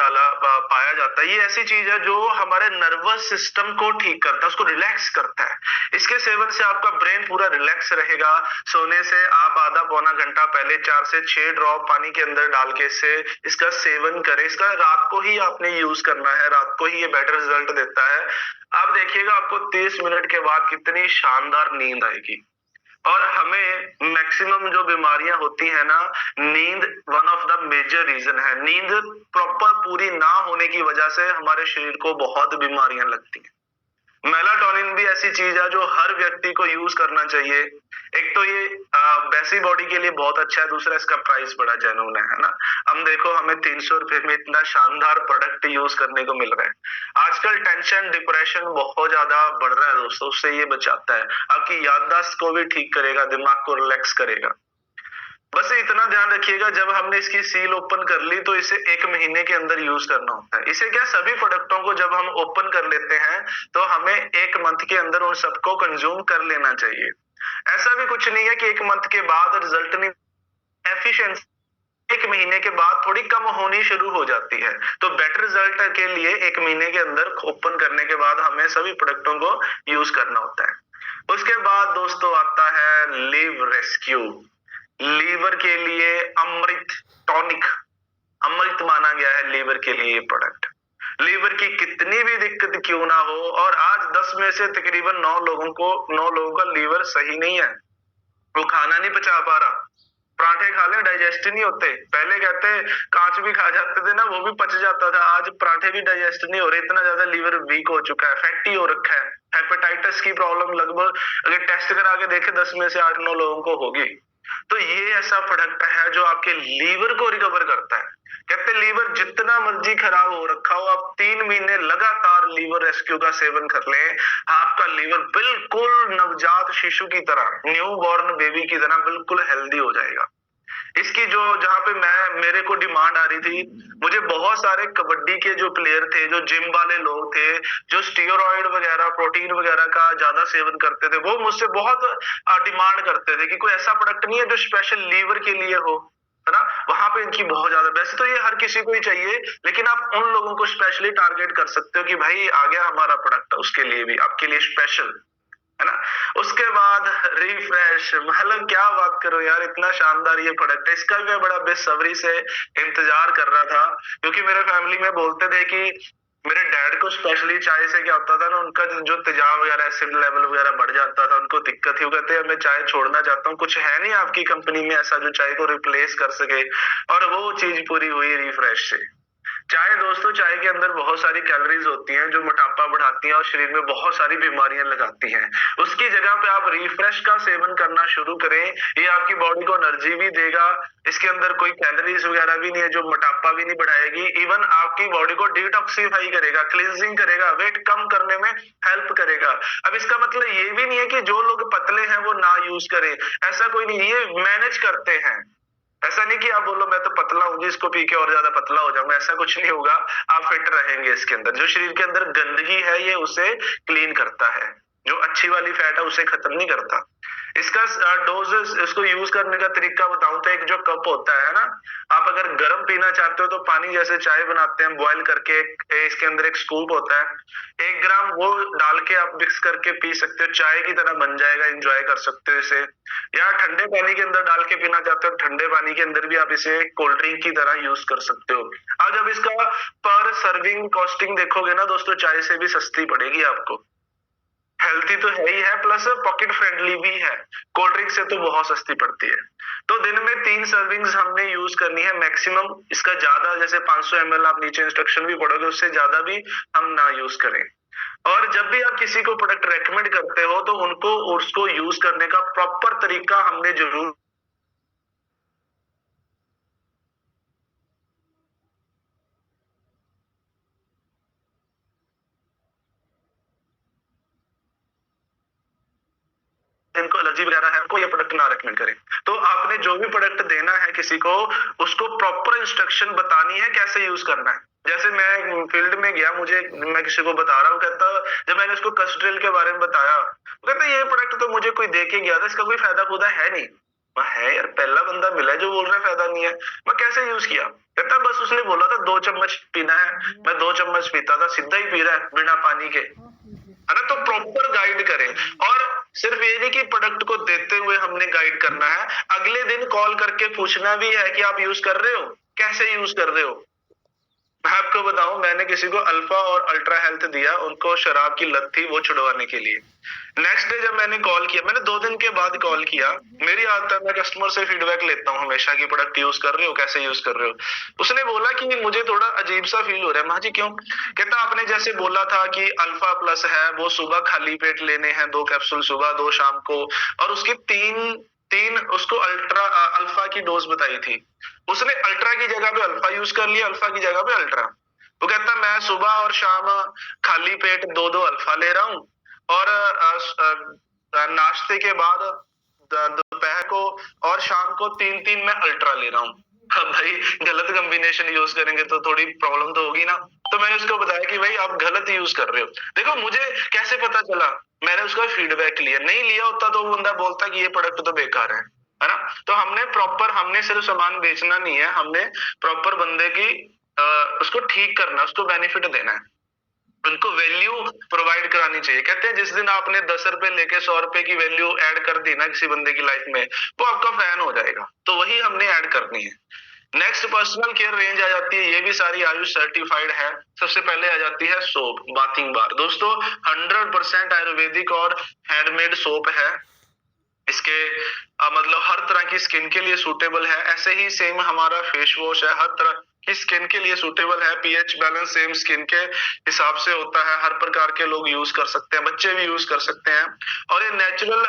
पाया जाता है। ये ऐसी चीज है जो हमारे नर्वस सिस्टम को ठीक करता है, उसको रिलैक्स करता है। इसके सेवन से आपका ब्रेन पूरा रिलैक्स रहेगा। सोने से आप आधा पौना घंटा पहले 4 से 6 ड्रॉप पानी के अंदर डाल के इसका सेवन करें। इसका रात को ही आपने यूज करना है, रात को ही ये बेटर रिजल्ट देता है। आप देखिएगा आपको 30 मिनट के बाद कितनी शानदार नींद आएगी। और हमें मैक्सिमम जो बीमारियां होती है ना, नींद one of the major reason है। नींद प्रॉपर पूरी ना होने की वजह से हमारे शरीर को बहुत बीमारियां लगती हैं। मेलाटोनिन भी ऐसी चीज है जो हर व्यक्ति को यूज करना चाहिए। एक तो ये वैसी बॉडी के लिए बहुत अच्छा है, दूसरा इसका प्राइस बड़ा जेन्युइन है ना। हम देखो, हमें 300 रुपए में इतना शानदार प्रोडक्ट यूज करने को मिल रहा है। आजकल टेंशन, डिप्रेशन बहुत ज्यादा बढ़ रहा है दोस्तों, उससे ये बचाता है, आपकी याददाश्त को भी ठीक करेगा, दिमाग को रिलैक्स करेगा। बस इतना ध्यान रखिएगा, जब हमने इसकी सील ओपन कर ली तो इसे 1 महीने के अंदर यूज करना होता है। इसे क्या, सभी प्रोडक्टों को जब हम ओपन कर लेते हैं तो हमें 1 मंथ के अंदर उन सबको कंज्यूम कर लेना चाहिए। ऐसा भी कुछ नहीं है कि 1 मंथ के बाद रिजल्ट नहीं, एफिशिएंसी 1 महीने के बाद थोड़ी कम होनी शुरू हो जाती है। तो बेटर रिजल्ट के लिए 1 महीने के अंदर ओपन करने के बाद हमें सभी प्रोडक्टों को यूज करना होता है। उसके बाद दोस्तों आता है लिव रेस्क्यू। लीवर के लिए अमृत टॉनिक। अमृत माना गया है लीवर के लिए ये प्रोडक्ट। लीवर की कितनी भी दिक्कत क्यों ना हो, और आज 10 में से तकरीबन 9 लोगों का लीवर सही नहीं है, वो खाना नहीं पचा पा रहा। पराठे खा ले डाइजेस्ट ही नहीं होते। पहले कहते कांच भी खा जाते थे ना, वो भी पच जाता था। आज पराठे भी डाइजेस्ट नहीं हो रहे, इतना ज्यादा लीवर वीक हो चुका है, फैटी हो रखा है। हेपेटाइटिस की प्रॉब्लम लगभग अगर टेस्ट करा के देखे 10 में से 8-9 लोगों को होगी। तो ये ऐसा प्रोडक्ट है जो आपके लीवर को रिकवर करता है। कहते लीवर जितना मर्जी खराब हो रखा हो, आप 3 महीने लगातार लीवर रेस्क्यू का सेवन कर लें, आपका लीवर बिल्कुल नवजात शिशु की तरह, न्यू बॉर्न बेबी की तरह बिल्कुल हेल्दी हो जाएगा। इसकी जो जहां पे मेरे को डिमांड आ रही थी, मुझे बहुत सारे कबड्डी के जो प्लेयर थे, जो जिम वाले लोग थे, जो स्टीरोइड वगैरह प्रोटीन वगैरह का ज्यादा सेवन करते थे, वो मुझसे बहुत डिमांड करते थे कि कोई ऐसा प्रोडक्ट नहीं है जो स्पेशल लीवर के लिए हो, है ना। वहां पे इनकी बहुत ज्यादा, वैसे तो ये हर किसी को ही चाहिए, लेकिन आप उन लोगों को स्पेशली टारगेट कर सकते हो कि भाई आ गया हमारा प्रोडक्ट, उसके लिए भी, आपके लिए स्पेशल, है ना। उसके बाद रिफ्रेश, मतलब क्या बात करो यार, इतना शानदार ये प्रोडक्ट है। इसका भी मैं बड़ा बेसब्री से इंतजार कर रहा था, क्योंकि मेरे फैमिली में बोलते थे कि मेरे डैड को स्पेशली चाय से क्या होता था ना, उनका जो तेजाब वगैरह एसिड लेवल वगैरह बढ़ जाता था, उनको दिक्कत थी। वो कहते हैं मैं चाय छोड़ना चाहता हूँ, कुछ है नहीं आपकी कंपनी में ऐसा जो चाय को रिप्लेस कर सके, और वो चीज पूरी हुई रिफ्रेश से। चाय दोस्तों, चाय के अंदर बहुत सारी कैलोरीज होती हैं जो मोटापा बढ़ाती हैं और शरीर में बहुत सारी बीमारियां लगाती हैं। उसकी जगह पे आप रिफ्रेश का सेवन करना शुरू करें, ये आपकी बॉडी को एनर्जी भी देगा। इसके अंदर कोई कैलोरीज वगैरह भी नहीं है जो मोटापा भी नहीं बढ़ाएगी, इवन आपकी बॉडी को डिटॉक्सिफाई करेगा, क्लींजिंग करेगा, वेट कम करने में हेल्प करेगा। अब इसका मतलब ये भी नहीं है कि जो लोग पतले हैं वो ना यूज करें, ऐसा कोई नहीं, ये मैनेज करते हैं। ऐसा नहीं कि आप बोलो मैं तो पतला हूँ, इसको पी के और ज्यादा पतला हो जाऊंगा, ऐसा कुछ नहीं होगा। आप फिट रहेंगे। इसके अंदर जो शरीर के अंदर गंदगी है ये उसे क्लीन करता है, जो अच्छी वाली फैट है उसे खत्म नहीं करता। इसका डोज, इसको यूज करने का तरीका बताऊं तो एक जो कप होता है ना, आप अगर गर्म पीना चाहते हो तो पानी जैसे चाय बनाते हैं बॉईल करके, इसके अंदर एक स्कूप होता है, 1 ग्राम वो डाल के आप मिक्स करके पी सकते हो, चाय की तरह बन जाएगा, एंजॉय कर सकते हो इसे। या ठंडे पानी के अंदर डाल के पीना चाहते हो, ठंडे पानी के अंदर भी आप इसे कोल्ड ड्रिंक की तरह यूज कर सकते हो। आज अब इसका पर सर्विंग कॉस्टिंग देखोगे ना दोस्तों, चाय से भी सस्ती पड़ेगी आपको। हेल्थी तो है ही है, प्लस पॉकेट फ्रेंडली भी है, कोल्ड ड्रिंक से तो बहुत सस्ती पड़ती है। तो दिन में 3 सर्विंग्स हमने यूज करनी है मैक्सिमम। इसका ज्यादा, जैसे 500 ml आप नीचे इंस्ट्रक्शन भी पढ़ोगे, उससे ज्यादा भी हम ना यूज करें। और जब भी आप किसी को प्रोडक्ट रेकमेंड करते हो तो उनको उसको यूज करने का प्रॉपर तरीका हमने जरूर इनको एलर्जी वगैरह है, उनको ये प्रोडक्ट ना रेकमेंड करें। तो आपने जो भी प्रोडक्ट देना है किसी को, उसको प्रॉपर इंस्ट्रक्शन बतानी है कैसे यूज करना है। जैसे मैं फील्ड में गया, मैं किसी को बता रहा हूँ, कहता जब मैंने उसको कस्ट्रेल के बारे में बताया, वो कहता ये प्रोडक्ट तो मुझे कोई दे के गया था, इसका कोई फायदा खुदा है नहीं। मैं है यार, पहला बंदा मिला है जो बोल रहा है फायदा नहीं है। मैं कैसे यूज किया? कहता बस उसने बोला था 2 चम्मच पीना है, मैं 2 चम्मच पीता था, सीधा ही पी रहा है बिना पानी के, है ना। तो प्रॉपर गाइड करें। और सिर्फ ये नहीं कि प्रोडक्ट को देते हुए हमने गाइड करना है, अगले दिन कॉल करके पूछना भी है कि आप यूज कर रहे हो, कैसे यूज कर रहे हो। मैं आपको बताऊं, मैंने किसी को अल्फा और अल्ट्रा हेल्थ दिया, उनको शराब की लत थी, वो छुड़वाने के लिए। नेक्स्ट डे जब मैंने कॉल किया, मैंने 2 दिन के बाद कॉल किया, मेरी आदत है मैं कस्टमर से फीडबैक लेता हूं हमेशा कि प्रोडक्ट यूज कर रहे हो, कैसे यूज कर रहे हो। उसने बोला कि मुझे थोड़ा अजीब सा फील हो रहा है। माँ जी क्यों? कहता आपने जैसे बोला था कि अल्फा प्लस है, वो सुबह खाली पेट लेने हैं, 2 कैप्सूल सुबह 2 शाम को, और उसकी तीन उसको अल्फा की डोज बताई थी, उसने अल्ट्रा की जगह पे अल्फा यूज कर लिया, अल्फा की जगह पे अल्ट्रा। वो कहता मैं सुबह और शाम खाली पेट 2-2 अल्फा ले रहा हूँ, और नाश्ते के बाद दोपहर को और शाम को 3-3 मैं अल्ट्रा ले रहा हूँ। अब भाई गलत कॉम्बिनेशन यूज करेंगे तो थोड़ी प्रॉब्लम तो होगी ना। तो मैंने उसको बताया कि भाई आप गलत यूज कर रहे हो। देखो मुझे कैसे पता चला, मैंने उसका फीडबैक लिया, नहीं लिया होता तो वो बंदा बोलता कि ये प्रोडक्ट तो बेकार है ना। तो हमने सिर्फ सामान बेचना नहीं है, हमने प्रॉपर बंदे की उसको ठीक करना, उसको बेनिफिट देना है, उनको वैल्यू प्रोवाइड करानी चाहिए। कहते हैं जिस दिन आपने 10 रुपए लेके 100 रुपए की वैल्यू ऐड कर दी ना किसी बंदे की लाइफ में, वो आपका फैन हो जाएगा। तो वही हमने ऐड करनी है नेक्स्ट पर्सनल केयर रेंज आ जाती है, ये भी सारी आयुष सर्टिफाइड है। सबसे पहले आ जाती है सोप, बाथिंग बार। दोस्तों 100% आयुर्वेदिक और हैंडमेड सोप है। इसके मतलब हर तरह की स्किन के लिए सूटेबल है। ऐसे ही सेम हमारा फेस वॉश है, हर तरह की स्किन के लिए सूटेबल है। पीएच बैलेंस सेम स्किन के हिसाब से होता है, हर प्रकार के लोग यूज कर सकते हैं, बच्चे भी यूज कर सकते हैं। और ये नेचुरल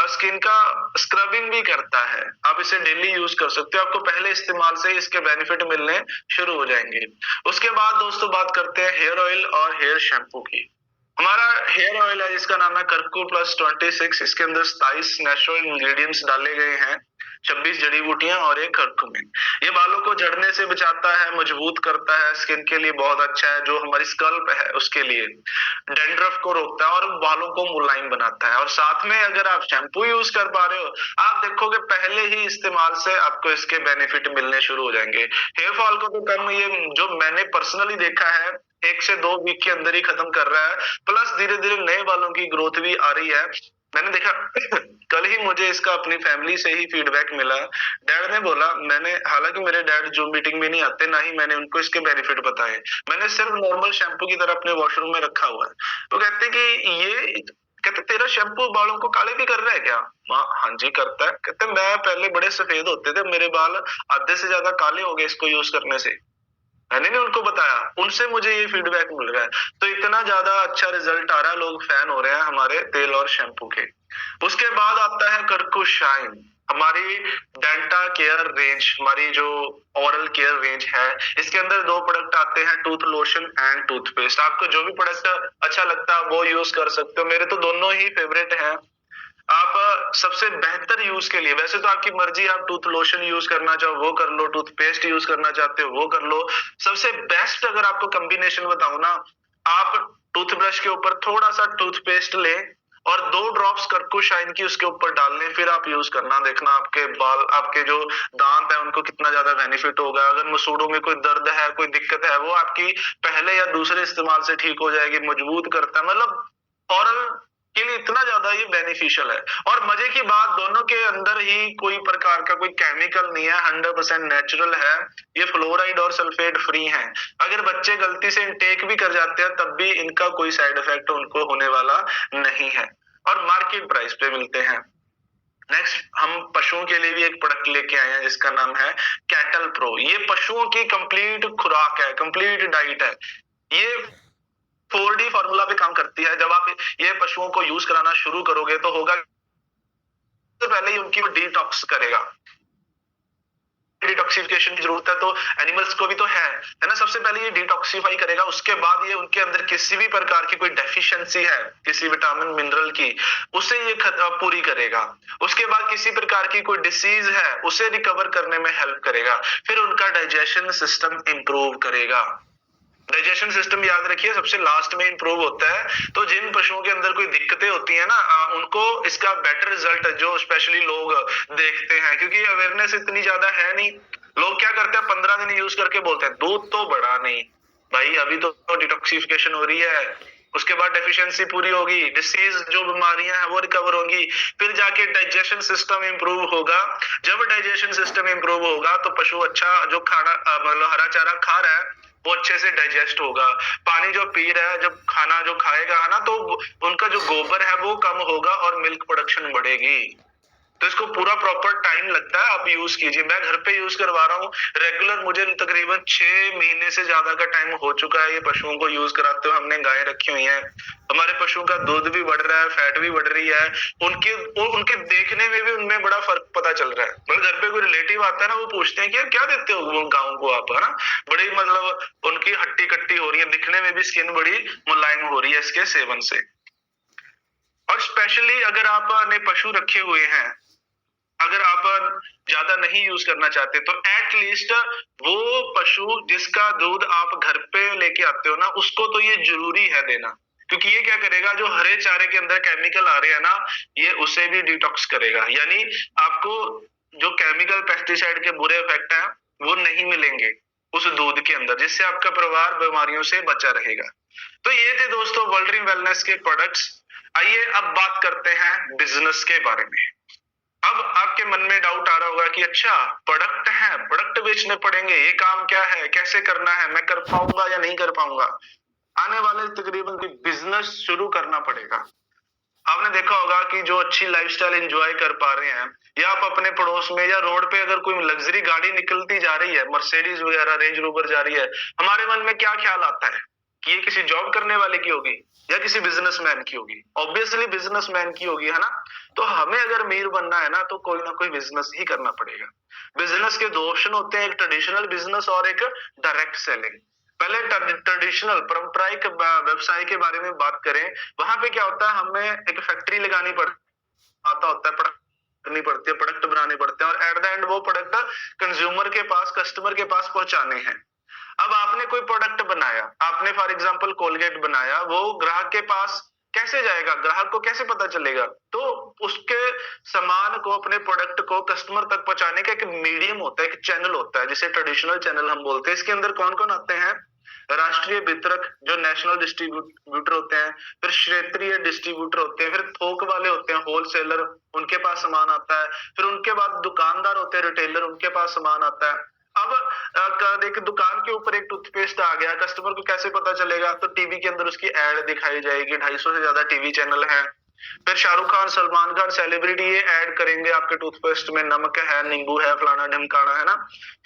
स्किन का स्क्रबिंग भी करता है। आप इसे डेली यूज कर सकते हो, आपको पहले इस्तेमाल से ही इसके बेनिफिट मिलने शुरू हो जाएंगे। उसके बाद दोस्तों बात करते हैं हेयर ऑयल और हेयर शैम्पू की। हमारा हेयर ऑयल है जिसका नाम है कर्कू प्लस 26। इसके अंदर 27 नेचुरल इंग्रेडिएंट्स डाले गए हैं, 26 जड़ी बूटियां और एक कर्क्यूमिन। ये बालों को झड़ने से बचाता है, मजबूत करता है, स्किन के लिए बहुत अच्छा है। जो हमारी स्कल्प है उसके लिए डैंड्रफ को रोकता है और बालों को मुलायम बनाता है। और साथ में अगर आप शैम्पू यूज कर पा रहे हो, आप देखोगे पहले ही इस्तेमाल से आपको इसके बेनिफिट मिलने शुरू हो जाएंगे। हेयर फॉल को तो कम, ये जो मैंने पर्सनली देखा है 1 से 2 वीक के अंदर ही खत्म कर रहा है। प्लस धीरे धीरे नए बालों की ग्रोथ भी आ रही है। मैंने देखा कल ही मुझे इसका अपनी फैमिली से ही फीडबैक मिला। डैड ने बोला, मैंने, हालांकि मेरे डैड जूम मीटिंग में नहीं आते, ना ही मैंने उनको इसके बेनिफिट बताए, मैंने सिर्फ नॉर्मल शैम्पू की तरह अपने वॉशरूम में रखा हुआ है। तो कहते कि ये, कहते तेरा शैम्पू बालों को काले भी कर रहा है क्या? हाँ जी करता है। कहते मैं पहले बड़े सफेद होते थे, मेरे बाल आधे से ज्यादा काले हो गए इसको यूज करने से। मैंने नहीं उनको बताया, उनसे मुझे ये फीडबैक मिल रहा है। तो इतना ज्यादा अच्छा रिजल्ट आ रहा है, लोग फैन हो रहे हैं हमारे तेल और शैम्पू के। उसके बाद आता है कर्कू शाइन, हमारी डेंटा केयर रेंज, हमारी जो ओरल केयर रेंज है। इसके अंदर 2 प्रोडक्ट आते हैं, टूथ लोशन एंड टूथपेस्ट। आपको जो भी प्रोडक्ट अच्छा लगता है वो यूज कर सकते हो, मेरे तो दोनों ही फेवरेट हैं। आप सबसे बेहतर यूज के लिए, वैसे तो आपकी मर्जी, आप टूथ लोशन यूज करना चाहो वो कर लो, टूथपेस्ट यूज करना चाहते हो वो कर लो। सबसे बेस्ट अगर आपको कॉम्बिनेशन बताऊं ना, आप टूथब्रश के ऊपर थोड़ा सा टूथपेस्ट लें और 2 ड्रॉप्स कर्कू शाइन की उसके ऊपर डाल लें, फिर आप यूज करना, देखना आपके बाल, आपके जो दांत है उनको कितना ज्यादा बेनिफिट होगा। अगर मसूड़ों में कोई दर्द है, कोई दिक्कत है, वो आपकी पहले या दूसरे इस्तेमाल से ठीक हो जाएगी, मजबूत करता है। मतलब ओरल के लिए इतना ज्यादा ये बेनिफिशियल है। और मजे की बात, दोनों के अंदर ही कोई प्रकार का कोई केमिकल नहीं है, 100% नेचुरल है। ये फ्लोराइड और सल्फेट फ्री है। अगर बच्चे गलती से इनटेक भी कर जाते हैं तब भी इनका कोई साइड इफेक्ट उनको होने वाला नहीं है, और मार्केट प्राइस पे मिलते हैं। नेक्स्ट हम पशुओं के लिए भी एक प्रोडक्ट लेके आए हैं जिसका नाम है कैटल प्रो। ये पशुओं की कंप्लीट खुराक है, कंप्लीट डाइट है। ये 4D फॉर्मूला पे काम करती है। जब आप ये पशुओं को यूज कराना शुरू करोगे तो होगा, तो पहले ही उनकी डिटॉक्स करेगा। डिटॉक्सिफिकेशन की जरूरत है तो एनिमल्स को भी तो है ना। सबसे पहले ये डिटॉक्सिफाई करेगा, उसके बाद ये उनके अंदर किसी भी प्रकार की कोई डेफिशिएंसी है किसी विटामिन मिनरल की, उसे ये पूरी करेगा। उसके बाद किसी प्रकार की कोई डिसीज है उसे रिकवर करने में हेल्प करेगा। फिर उनका डाइजेशन सिस्टम इंप्रूव करेगा। डाइजेशन सिस्टम याद रखिए सबसे लास्ट में इंप्रूव होता है। तो जिन पशुओं के अंदर कोई दिक्कतें होती है ना, उनको इसका बेटर रिजल्ट जो स्पेशली लोग देखते हैं, क्योंकि अवेयरनेस इतनी ज्यादा है नहीं। लोग क्या करते हैं, 15 दिन यूज करके बोलते हैं दूध तो बढ़ा नहीं। भाई अभी तो डिटॉक्सिफिकेशन हो रही है, उसके बाद डेफिशिएंसी पूरी होगी, डिसीज जो बीमारियां हैं वो रिकवर होंगी, फिर जाके डाइजेशन सिस्टम इंप्रूव होगा। जब डाइजेशन सिस्टम इंप्रूव होगा तो पशु अच्छा जो खाना मतलब हरा चारा खा रहा है वो अच्छे से डाइजेस्ट होगा। पानी जो पी रहा है, जब खाना जो खाएगा ना, तो उनका जो गोबर है वो कम होगा और मिल्क प्रोडक्शन बढ़ेगी। तो इसको पूरा प्रॉपर टाइम लगता है, आप यूज कीजिए। मैं घर पे यूज करवा रहा हूँ रेगुलर, मुझे तकरीबन 6 महीने से ज्यादा का टाइम हो चुका है ये पशुओं को यूज कराते हुए। हमने गायें रखी हुई हैं, हमारे पशुओं का दूध भी बढ़ रहा है, फैट भी बढ़ रही है, उनके देखने में भी उनमें बड़ा फर्क पता चल रहा है। मतलब घर पे कोई रिलेटिव आता है ना, वो पूछते हैं कि यार क्या देते हो गाँव को आप, है ना। बड़ी मतलब उनकी हट्टी कट्टी हो रही है, दिखने में भी स्किन बड़ी मुलायम हो रही है इसके सेवन से। और स्पेशली अगर आपने पशु रखे हुए हैं, अगर आप ज्यादा नहीं यूज करना चाहते तो एटलीस्ट वो पशु जिसका दूध आप घर पे लेके आते हो ना, उसको तो ये जरूरी है देना। क्योंकि ये क्या करेगा, जो हरे चारे के अंदर केमिकल आ रहे हैं ना, ये उसे भी डिटॉक्स करेगा। यानी आपको जो केमिकल पेस्टिसाइड के बुरे इफेक्ट हैं वो नहीं मिलेंगे उस दूध के अंदर, जिससे आपका परिवार बीमारियों से बचा रहेगा। तो ये थे दोस्तों वर्ल्ड ड्रीम वेलनेस के प्रोडक्ट्स। आइए अब बात करते हैं बिजनेस के बारे में। अब आपके मन में डाउट आ रहा होगा कि अच्छा प्रोडक्ट है, प्रोडक्ट बेचने पड़ेंगे, ये काम क्या है, कैसे करना है, मैं कर पाऊंगा या नहीं कर पाऊंगा। आने वाले तकरीबन बिजनेस शुरू करना पड़ेगा। आपने देखा होगा कि जो अच्छी लाइफस्टाइल एंजॉय कर पा रहे हैं, या आप अपने पड़ोस में या रोड पे अगर कोई लग्जरी गाड़ी निकलती जा रही है, मर्सिडीज वगैरह रेंज रोवर जा रही है, हमारे मन में क्या ख्याल आता है कि ये किसी जॉब करने वाले की होगी या किसी बिजनेसमैन की होगी। ऑब्वियसली बिजनेसमैन की होगी, है ना। तो हमें अगर अमीर बनना है ना, तो कोई ना कोई बिजनेस ही करना पड़ेगा। बिजनेस के दो ऑप्शन होते हैं, एक ट्रेडिशनल बिजनेस और एक डायरेक्ट सेलिंग। पहले ट्रेडिशनल पारंपरिक व्यवसाय के बारे में बात करें, वहां पे क्या होता है, हमें एक फैक्ट्री लगानी आता होता है, प्रोडक्ट करनी पड़ती है, प्रोडक्ट बनाने पड़ते हैं, और एट द एंड वो प्रोडक्ट कंज्यूमर के पास, कस्टमर के पास पहुंचाने हैं। अब आपने कोई प्रोडक्ट बनाया, आपने फॉर एग्जांपल कोलगेट बनाया, वो ग्राहक के पास कैसे जाएगा, ग्राहक को कैसे पता चलेगा? तो उसके सामान को, अपने प्रोडक्ट को कस्टमर तक पहुंचाने का एक मीडियम होता है, एक चैनल होता है, जिसे ट्रेडिशनल चैनल हम बोलते हैं। इसके अंदर कौन कौन आते हैं? राष्ट्रीय वितरक जो नेशनल डिस्ट्रीब्यूटर होते हैं, फिर क्षेत्रीय डिस्ट्रीब्यूटर होते हैं, फिर थोक वाले होते हैं, होलसेलर, उनके पास सामान आता है, फिर उनके बाद दुकानदार होते हैं, रिटेलर, उनके पास सामान आता है। अब एक दुकान के ऊपर एक टूथपेस्ट आ गया, कस्टमर को कैसे पता चलेगा? तो टीवी के अंदर उसकी एड दिखाई जाएगी, 250 से ज्यादा टीवी चैनल है। फिर शाहरुख खान, सलमान खान, सेलिब्रिटी ये ऐड करेंगे आपके टूथपेस्ट में, नमक है, नींबू है, फलाना ढिमकाना, है ना।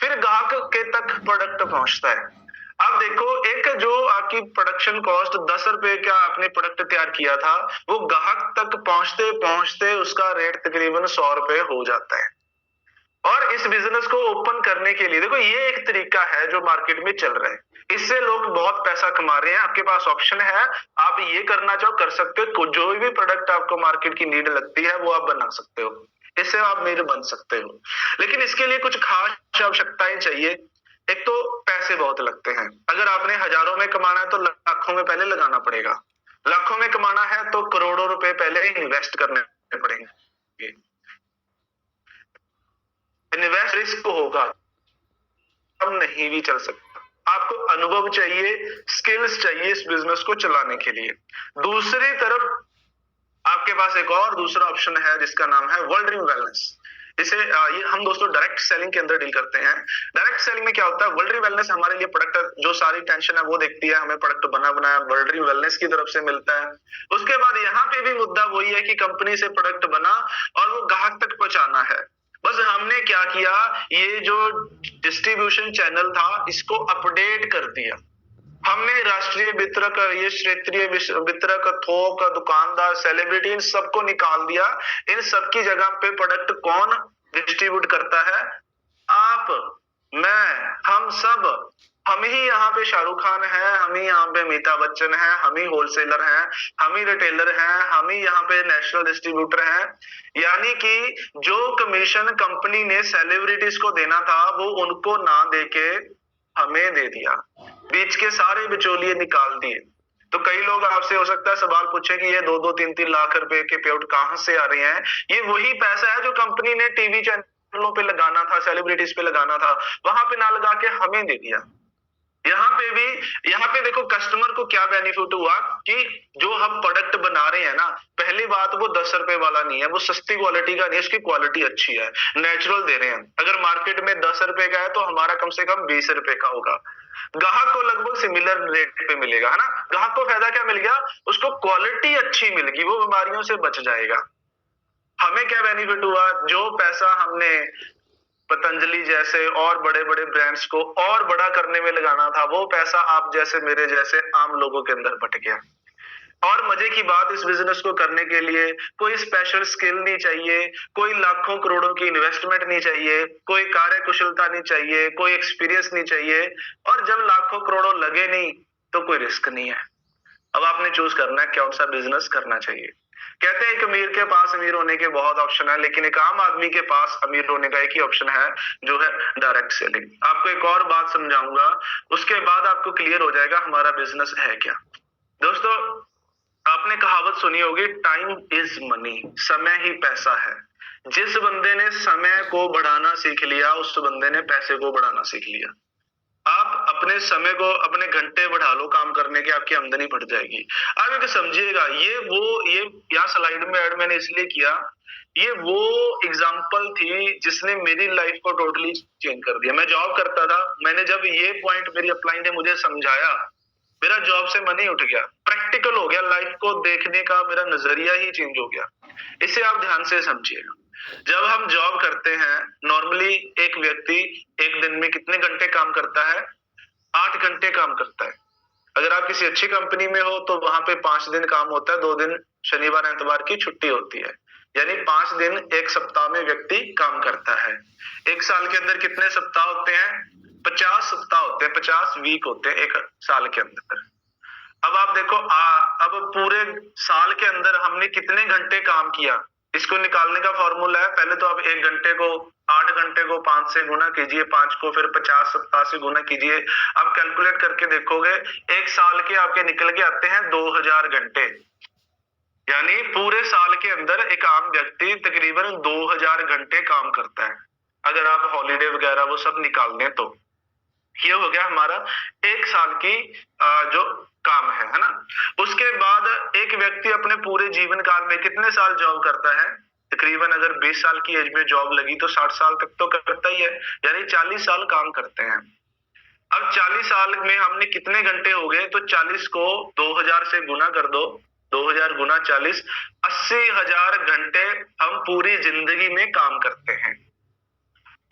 फिर ग्राहक के तक प्रोडक्ट पहुंचता है। अब देखो, एक जो आपकी प्रोडक्शन कॉस्ट 10 रुपए का आपने प्रोडक्ट तैयार किया था, वो ग्राहक तक पहुंचते पहुंचते उसका रेट तकरीबन 100 रुपए हो जाता है। और इस बिजनेस को ओपन करने के लिए देखो, ये एक तरीका है जो मार्केट में चल रहा है, इससे लोग बहुत पैसा कमा रहे हैं। आपके पास ऑप्शन है, आप ये करना चाहो कर सकते हो, जो भी प्रोडक्ट आपको मार्केट की नीड लगती है वो आप बना सकते हो, इससे आप अमीर बन सकते हो। लेकिन इसके लिए कुछ खास आवश्यकताएं चाहिए। एक तो पैसे बहुत लगते हैं, अगर आपने हजारों में कमाना है तो लाखों में पहले लगाना पड़ेगा, लाखों में कमाना है तो करोड़ों रुपए पहले इन्वेस्ट करने पड़ेंगे। इन्वेस्ट रिस्क होगा, हम नहीं भी चल सकता। आपको अनुभव चाहिए, स्किल्स चाहिए इस बिजनेस को चलाने के लिए। दूसरी तरफ आपके पास एक और दूसरा ऑप्शन है जिसका नाम है वर्ल्ड ड्रीम वेलनेस। इसे ये हम दोस्तों डायरेक्ट सेलिंग के अंदर डील करते हैं। डायरेक्ट सेलिंग में क्या होता है, वर्ल्ड ड्रीम वेलनेस हमारे लिए प्रोडक्ट, जो सारी टेंशन है वो देखती है, हमें प्रोडक्ट बना बनाया वर्ल्ड ड्रीम वेलनेस की तरफ से मिलता है। उसके बाद यहाँ पे भी मुद्दा वही है कि कंपनी से प्रोडक्ट बना और वो ग्राहक तक पहुंचाना है। बस हमने क्या किया, ये जो डिस्ट्रीब्यूशन चैनल था इसको अपडेट कर दिया। हमने राष्ट्रीय वितरक, ये क्षेत्रीय वितरक, थोक, दुकानदार, सेलिब्रिटी, इन सबको निकाल दिया। इन सबकी जगह पे प्रोडक्ट कौन डिस्ट्रीब्यूट करता है? आप, मैं, हम सब। हम ही यहाँ पे शाहरुख खान है, हम ही यहाँ पे अमिताभ बच्चन है, हम ही होलसेलर हैं, हम ही रिटेलर हैं, हम ही यहाँ पे नेशनल डिस्ट्रीब्यूटर हैं। यानी कि जो कमीशन कंपनी ने सेलिब्रिटीज को देना था वो उनको ना देके हमें दे दिया, बीच के सारे बिचौलिए निकाल दिए। तो कई लोग आपसे हो सकता है सवाल पूछे कि ये 2-2, 3-3 लाख रुपए के पे आउट कहां से आ रहे हैं? ये वही पैसा है जो कंपनी ने टीवी चैनलों पे लगाना था, सेलिब्रिटीज पे लगाना था, वहां पे ना लगा के हमें दे दिया। यहाँ पे देखो कस्टमर को क्या बेनिफिट हुआ कि जो हम प्रोडक्ट बना रहे हैं ना, पहली बात वो 10 रुपए वाला नहीं है, वो सस्ती क्वालिटी का नहीं है, उसकी क्वालिटी अच्छी है, नेचुरल दे रहे हैं। अगर मार्केट में 10 रुपए का है तो हमारा कम से कम 20 रुपए का होगा, ग्राहक को लगभग सिमिलर रेट पे मिलेगा, है ना। ग्राहक को फायदा क्या मिल गया? उसको क्वालिटी अच्छी मिल गई, वो बीमारियों से बच जाएगा। हमें क्या बेनिफिट हुआ? जो पैसा हमने पतंजलि जैसे और बड़े बड़े ब्रांड्स को और बड़ा करने में लगाना था, वो पैसा आप जैसे मेरे जैसे आम लोगों के अंदर बट गया। और मजे की बात, इस बिजनेस को करने के लिए कोई स्पेशल स्किल नहीं चाहिए, कोई लाखों करोड़ों की इन्वेस्टमेंट नहीं चाहिए, कोई कार्य कुशलता नहीं चाहिए, कोई एक्सपीरियंस नहीं चाहिए। और जब लाखों करोड़ों लगे नहीं तो कोई रिस्क नहीं है। अब आपने चूज करना है कौन सा बिजनेस करना चाहिए। कहते हैं एक अमीर के पास अमीर होने के बहुत ऑप्शन है, लेकिन एक आम आदमी के पास अमीर होने का एक ही ऑप्शन है, जो है डायरेक्ट सेलिंग। आपको एक और बात समझाऊंगा, उसके बाद आपको क्लियर हो जाएगा हमारा बिजनेस है क्या। दोस्तों, आपने कहावत सुनी होगी, टाइम इज मनी, समय ही पैसा है। जिस बंदे ने समय को बढ़ाना सीख लिया, उस बंदे ने पैसे को बढ़ाना सीख लिया। आप अपने समय को, अपने घंटे बढ़ा लो काम करने के, आपकी आमदनी बढ़ जाएगी। अब एक समझिएगा, ये यहाँ स्लाइड में ऐड मैंने इसलिए किया, ये वो एग्जाम्पल थी जिसने मेरी लाइफ को टोटली चेंज कर दिया। मैं जॉब करता था, मैंने जब ये पॉइंट मेरी अपलाइन ने मुझे समझाया, मेरा जॉब से मन ही उठ गया, प्रैक्टिकल हो गया, लाइफ को देखने का मेरा नजरिया ही चेंज हो गया। इसे आप ध्यान से समझिएगा। जब हम जॉब करते हैं, नॉर्मली एक व्यक्ति एक दिन में कितने घंटे काम करता है? 8 घंटे काम करता है। अगर आप किसी अच्छी कंपनी में हो तो वहां पे 5 दिन काम होता है, 2 दिन शनिवार एतवार की छुट्टी होती है, यानी 5 दिन एक सप्ताह में व्यक्ति काम करता है। एक साल के अंदर कितने सप्ताह होते हैं? 50 सप्ताह होते हैं, 50 वीक होते हैं एक साल के अंदर। अब आप देखो, अब पूरे साल के अंदर हमने कितने घंटे काम किया, इसको निकालने का फॉर्मूला है, पहले तो आप 1 घंटे को 8 घंटे को 5 से गुना कीजिए, 5 को फिर 50 सप्ताह से गुना कीजिए। आप कैलकुलेट करके देखोगे, एक साल के आपके निकल के आते हैं 2000 घंटे। यानी पूरे साल के अंदर एक आम व्यक्ति तकरीबन 2000 घंटे काम करता है, अगर आप हॉलीडे वगैरह वो सब निकाल दें तो। ये हो गया हमारा एक साल की जो काम है ना। उसके बाद एक व्यक्ति अपने पूरे जीवन काल में कितने साल जॉब करता है? तकरीबन अगर 20 साल की एज में जॉब लगी तो 60 साल तक तो करता ही है, यानी 40 साल काम करते हैं। अब 40 साल में हमने कितने घंटे हो गए? तो 40 को 2000 से गुना कर दो, 2000 गुना 40, 80,000 घंटे हम पूरी जिंदगी में काम करते हैं।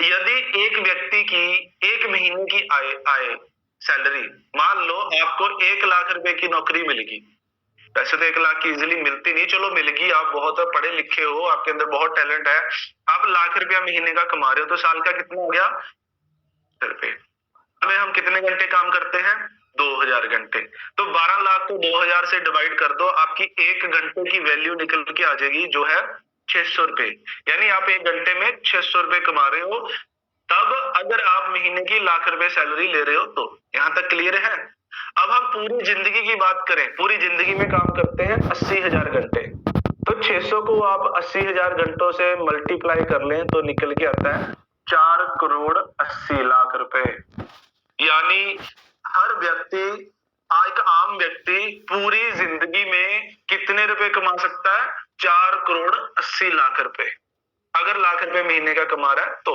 यदि एक व्यक्ति की एक महीने की आय सैलरी, मान लो आपको 1 लाख रुपए की नौकरी मिलेगी, वैसे तो 1 लाख की इजीली मिलती नहीं, चलो मिल गई, आप बहुत पढ़े लिखे हो, आपके अंदर बहुत टैलेंट है, आप लाख रुपया महीने का कमा रहे हो, तो साल का कितना हो गया? रुपए में हम कितने घंटे काम करते हैं? 2000 घंटे। तो 12 लाख को 2000 से डिवाइड कर दो, आपकी 1 घंटे की वैल्यू निकल के आ जाएगी, जो है 600 रुपए। यानी आप 1 घंटे में 600 रुपए कमा रहे हो। तब अगर आप महीने की लाख रुपए सैलरी ले रहे हो तो यहाँ तक क्लियर है। अब हम पूरी जिंदगी की बात करें, पूरी जिंदगी में काम करते हैं 80,000 घंटे, तो 600 को आप 80,000 घंटों से मल्टीप्लाई कर लें तो निकल के आता है 4 करोड़ 80 लाख रुपए। यानी हर व्यक्ति, एक आम व्यक्ति पूरी जिंदगी में कितने रुपए कमा सकता है? 4 करोड़ 80 लाख रुपए, अगर लाख रुपए महीने का कमा रहा है तो।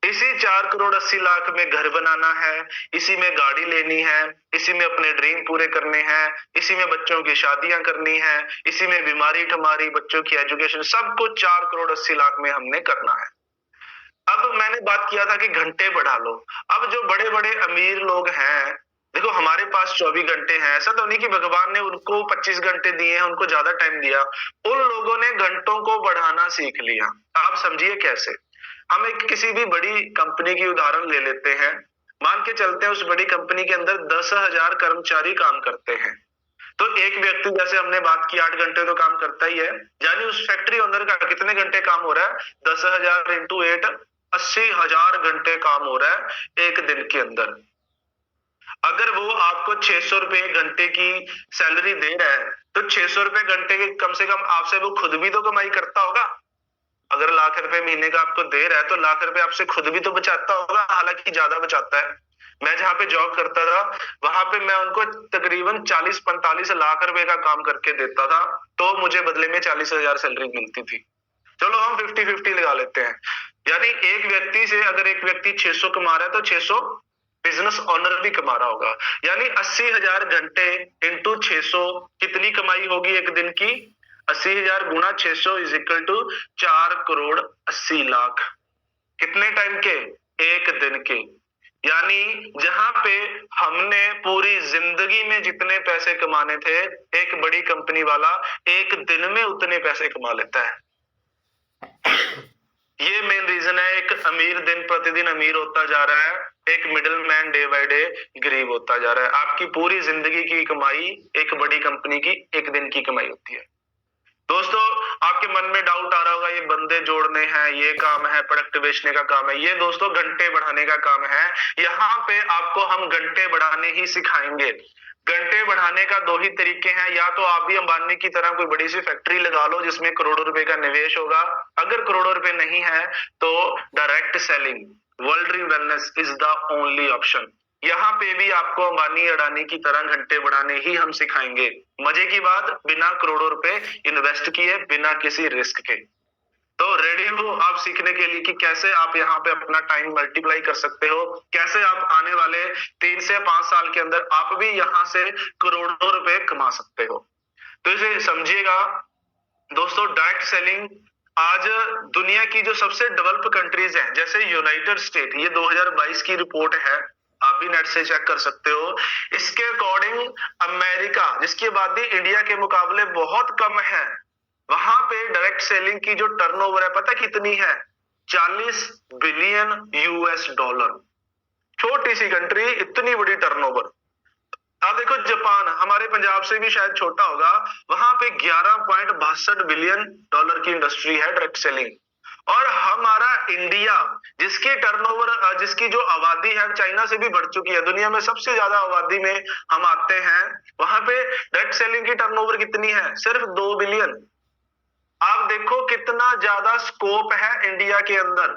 इसी 4 करोड़ 80 लाख में घर बनाना है, इसी में गाड़ी लेनी है, इसी में अपने ड्रीम पूरे करने हैं, इसी में बच्चों की शादियां करनी है, इसी में बीमारी ठमारी, बच्चों की एजुकेशन, सब कुछ 4 करोड़ 80 लाख में हमने करना है। अब मैंने बात किया था कि घंटे बढ़ा लो। अब जो बड़े बड़े अमीर लोग हैं, देखो हमारे पास 24 घंटे हैं, ऐसा तो नहीं कि भगवान ने उनको 25 घंटे दिए हैं, उनको ज्यादा टाइम दिया, उन लोगों ने घंटों को बढ़ाना सीख लिया। आप समझिए कैसे। हम एक किसी भी बड़ी कंपनी की उदाहरण ले लेते हैं, मान के चलते हैं उस बड़ी कंपनी के अंदर 10,000 कर्मचारी काम करते हैं, तो एक व्यक्ति, जैसे हमने बात की, 8 घंटे तो काम करता ही है, यानी उस फैक्ट्री ओनर का कितने घंटे काम हो रहा है? 10,000 इंटू 8, 80,000 घंटे काम हो रहा है एक दिन के अंदर। अगर वो आपको 600 रुपए घंटे की सैलरी दे रहा है, तो 600 रुपए घंटे के कम से कम आपसे वो खुद भी तो कमाई करता होगा। अगर लाख रुपए महीने का आपको दे रहा है तो लाख रुपए आपसे खुद भी तो बचाता होगा, हालांकि ज्यादा बचाता है। मैं जहां पे जॉब करता था वहां पे मैं उनको तकरीबन 40-45 लाख रुपए का काम करके देता था, तो मुझे बदले में 40,000 सैलरी मिलती थी। चलो हम 50-50 लगा लेते हैं, यानी एक व्यक्ति से अगर एक व्यक्ति 600 कमा रहा है तो 600 बिजनेस ओनर भी कमा रहा होगा, यानी 80,000 घंटे इंटू 600 कितनी कमाई होगी एक दिन की? 80,000 गुना 600 is equal to 4 crore 80 lakh. कितने टाइम के? एक दिन के। यानी जहां पे हमने पूरी जिंदगी में जितने पैसे कमाने थे, एक बड़ी कंपनी वाला एक दिन में उतने पैसे कमा लेता है। ये मेन रीजन है, एक अमीर दिन प्रतिदिन अमीर होता जा रहा है, एक middle man day by day गरीब होता जा रहा है। आपकी पूरी जिंदगी की कमाई एक बड़ी कंपनी की एक दिन की कमाई होती है। दोस्तों, आपके मन में डाउट आ रहा होगा, ये बंदे जोड़ने हैं, ये काम है, प्रोडक्ट बेचने का काम है, ये दोस्तों घंटे बढ़ाने का काम है। यहाँ पे आपको हम घंटे बढ़ाने ही सिखाएंगे। घंटे बढ़ाने का 2 ही तरीके हैं, या तो आप भी अंबानी की तरह कोई बड़ी सी फैक्ट्री लगा लो जिसमें करोड़ों रुपए का निवेश होगा, अगर करोड़ों रुपए नहीं है तो direct selling, world wellness is the only option. यहाँ पे भी आपको अंबानी अडानी की तरह घंटे बढ़ाने ही हम सिखाएंगे। मजे की बात, बिना करोड़ों रुपए इन्वेस्ट किए, बिना किसी रिस्क के। तो रेडी हो आप सीखने के लिए कि कैसे आप यहाँ पे अपना टाइम मल्टीप्लाई कर सकते हो, कैसे आप आने वाले 3 से 5 साल के अंदर आप भी यहाँ से करोड़ों रुपए कमा सकते हो। तो इसे समझिएगा दोस्तों, डायरेक्ट सेलिंग आज दुनिया की जो सबसे डेवलप कंट्रीज हैं, जैसे यूनाइटेड स्टेट, ये 2022 की रिपोर्ट है, आप भी नेट से चेक कर सकते हो। इसके अकॉर्डिंग अमेरिका, जिसकी आबादी इंडिया के मुकाबले बहुत कम है, वहां पे डायरेक्ट सेलिंग की जो टर्नओवर है पता कितनी है? 40 बिलियन यूएस डॉलर। छोटी सी कंट्री, इतनी बड़ी टर्नओवर। अब देखो जापान, हमारे पंजाब से भी शायद छोटा होगा, वहां पे 11.62 बिलियन डॉलर की इंडस्ट्री है डायरेक्ट सेलिंग। और हमारा इंडिया, जिसकी टर्नओवर, जिसकी जो आबादी है चाइना से भी बढ़ चुकी है, दुनिया में सबसे ज्यादा आबादी में हम आते हैं, वहां पे डायरेक्ट सेलिंग की टर्नओवर कितनी है? सिर्फ 2 बिलियन। आप देखो कितना ज्यादा स्कोप है इंडिया के अंदर।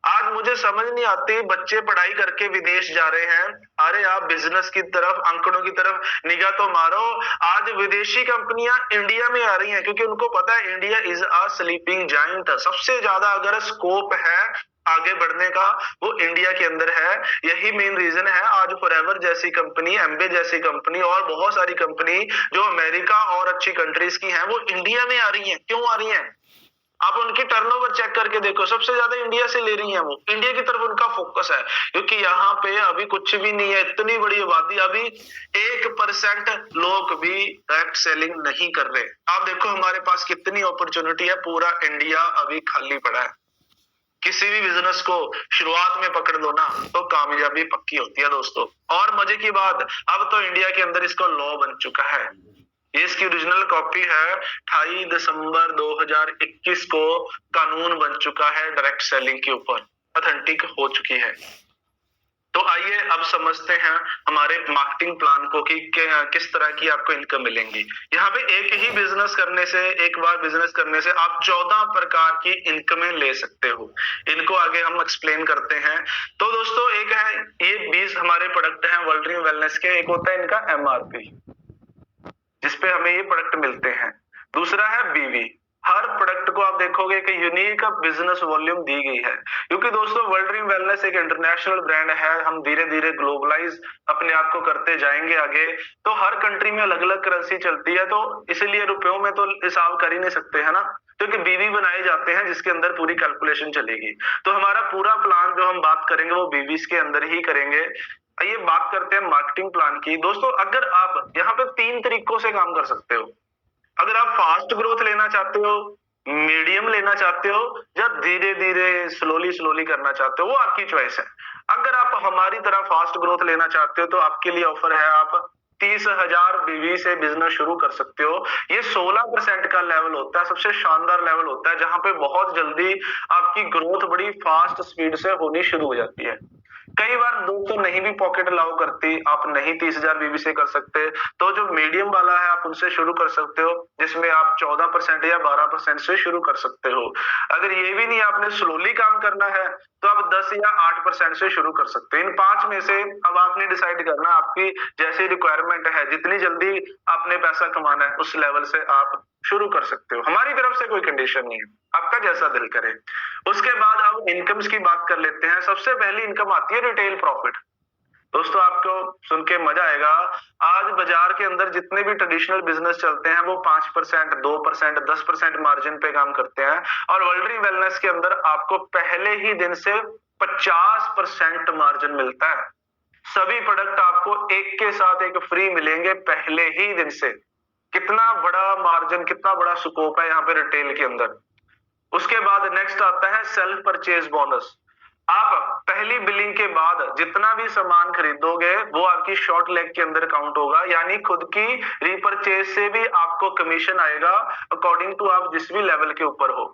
आज मुझे समझ नहीं आती, बच्चे पढ़ाई करके विदेश जा रहे हैं, अरे आप बिजनेस की तरफ, आंकड़ों की तरफ निगाह तो मारो। आज विदेशी कंपनियां इंडिया में आ रही हैं क्योंकि उनको पता है India is a sleeping giant. सबसे ज्यादा अगर स्कोप है आगे बढ़ने का, वो इंडिया के अंदर है। यही मेन रीजन है आज फॉरएवर जैसी कंपनी, एमबे जैसी कंपनी और बहुत सारी कंपनी जो अमेरिका और अच्छी कंट्रीज की हैं, वो इंडिया में आ रही हैं। क्यों आ रही हैं? आप उनकी टर्नओवर चेक करके देखो, सबसे ज्यादा इंडिया से ले रही हैं, वो इंडिया की तरफ उनका फोकस है, क्योंकि यहाँ पे अभी कुछ भी नहीं है, इतनी बड़ी आबादी, अभी 1% लोग भी डायरेक्ट सेलिंग नहीं कर रहे। आप देखो हमारे पास कितनी अपॉर्चुनिटी है, पूरा इंडिया अभी खाली पड़ा है। किसी भी बिजनेस को शुरुआत में पकड़ लो ना तो कामयाबी पक्की होती है दोस्तों। और मजे की बात, अब तो इंडिया के अंदर इसका लॉ बन चुका है। ये इसकी ओरिजिनल कॉपी है, 28 दिसंबर 2021 को कानून बन चुका है डायरेक्ट सेलिंग के ऊपर, ऑथेंटिक हो चुकी है। तो आइए अब समझते हैं हमारे मार्केटिंग प्लान को कि किस तरह की आपको इनकम मिलेंगी। यहाँ पे एक ही बिजनेस करने से, एक बार बिजनेस करने से आप 14 प्रकार की इनकमें ले सकते हो। इनको आगे हम एक्सप्लेन करते हैं। तो दोस्तों, एक है ये 20 हमारे प्रोडक्ट हैं वर्ल्ड ड्रीम वेलनेस के। एक होता है इनका एमआरपी, जिसपे हमें ये प्रोडक्ट मिलते हैं। दूसरा है बीवी। हर प्रोडक्ट को आप देखोगे कि यूनिक बिजनेस वॉल्यूम दी गई है, क्योंकि दोस्तों वर्ल्ड ड्रीम वेलनेस एक इंटरनेशनल ब्रांड है। हम धीरे धीरे ग्लोबलाइज अपने आप को करते जाएंगे आगे। तो हर कंट्री में अलग अलग करेंसी चलती है, तो इसलिए रुपयों में तो हिसाब कर ही नहीं सकते, है ना, क्योंकि बीवी बनाए जाते हैं जिसके अंदर पूरी कैलकुलेशन चलेगी। तो हमारा पूरा प्लान जो हम बात करेंगे वो बीवीज के अंदर ही करेंगे। ये बात करते हैं मार्केटिंग प्लान की। दोस्तों, अगर आप यहाँ पे 3 तरीकों से काम कर सकते हो। अगर आप फास्ट ग्रोथ लेना चाहते हो, मीडियम लेना चाहते हो, या धीरे धीरे स्लोली करना चाहते हो, वो आपकी चॉइस है। अगर आप हमारी तरह फास्ट ग्रोथ लेना चाहते हो तो आपके लिए ऑफर है, आप 30,000 बीवी से बिजनेस शुरू कर सकते हो। ये 16% का लेवल होता है, सबसे शानदार लेवल होता है, जहां पे बहुत जल्दी आपकी ग्रोथ बड़ी फास्ट स्पीड से होनी शुरू हो जाती है। कई बार दोस्तों नहीं भी पॉकेट अलाउ करती, आप नहीं 30,000 बीबी से कर सकते, तो जो मीडियम वाला है आप उनसे शुरू कर सकते हो, जिसमें आप 14% या 12% से शुरू कर सकते हो। अगर ये भी नहीं, आपने स्लोली काम करना है, तो आप 10 या 8% से शुरू कर सकते हैं। इन 5 में से अब आपने डिसाइड करना, आपकी जैसी रिक्वायरमेंट है, जितनी जल्दी आपने पैसा कमाना है उस लेवल से आप शुरू कर सकते हो। हमारी तरफ से कोई कंडीशन नहीं है, आपका जैसा दिल करे। उसके बाद अब इनकम्स की बात कर लेते हैं। सबसे पहली इनकम आती है रिटेल प्रॉफिट। दोस्तों, आपको सुन के मजा आएगा। आज बाजार के अंदर जितने भी ट्रेडिशनल बिजनेस चलते हैं वो 5%, 2%, 10% मार्जिन पे काम करते हैं, और वर्ल्ड ड्रीम वेलनेस के अंदर आपको पहले ही दिन से 50% मार्जिन मिलता है। सभी प्रोडक्ट आपको एक के साथ एक फ्री मिलेंगे पहले ही दिन से। कितना बड़ा मार्जिन, कितना बड़ा स्कोप है यहाँ पे रिटेल के अंदर। उसके बाद नेक्स्ट आता है सेल्फ परचेज बोनस। आप पहली बिलिंग के बाद जितना भी सामान खरीदोगे वो आपकी शॉर्ट लेग के अंदर काउंट होगा, यानी खुद की रीपरचेज से भी आपको कमीशन आएगा अकॉर्डिंग टू आप जिस भी लेवल के ऊपर हो।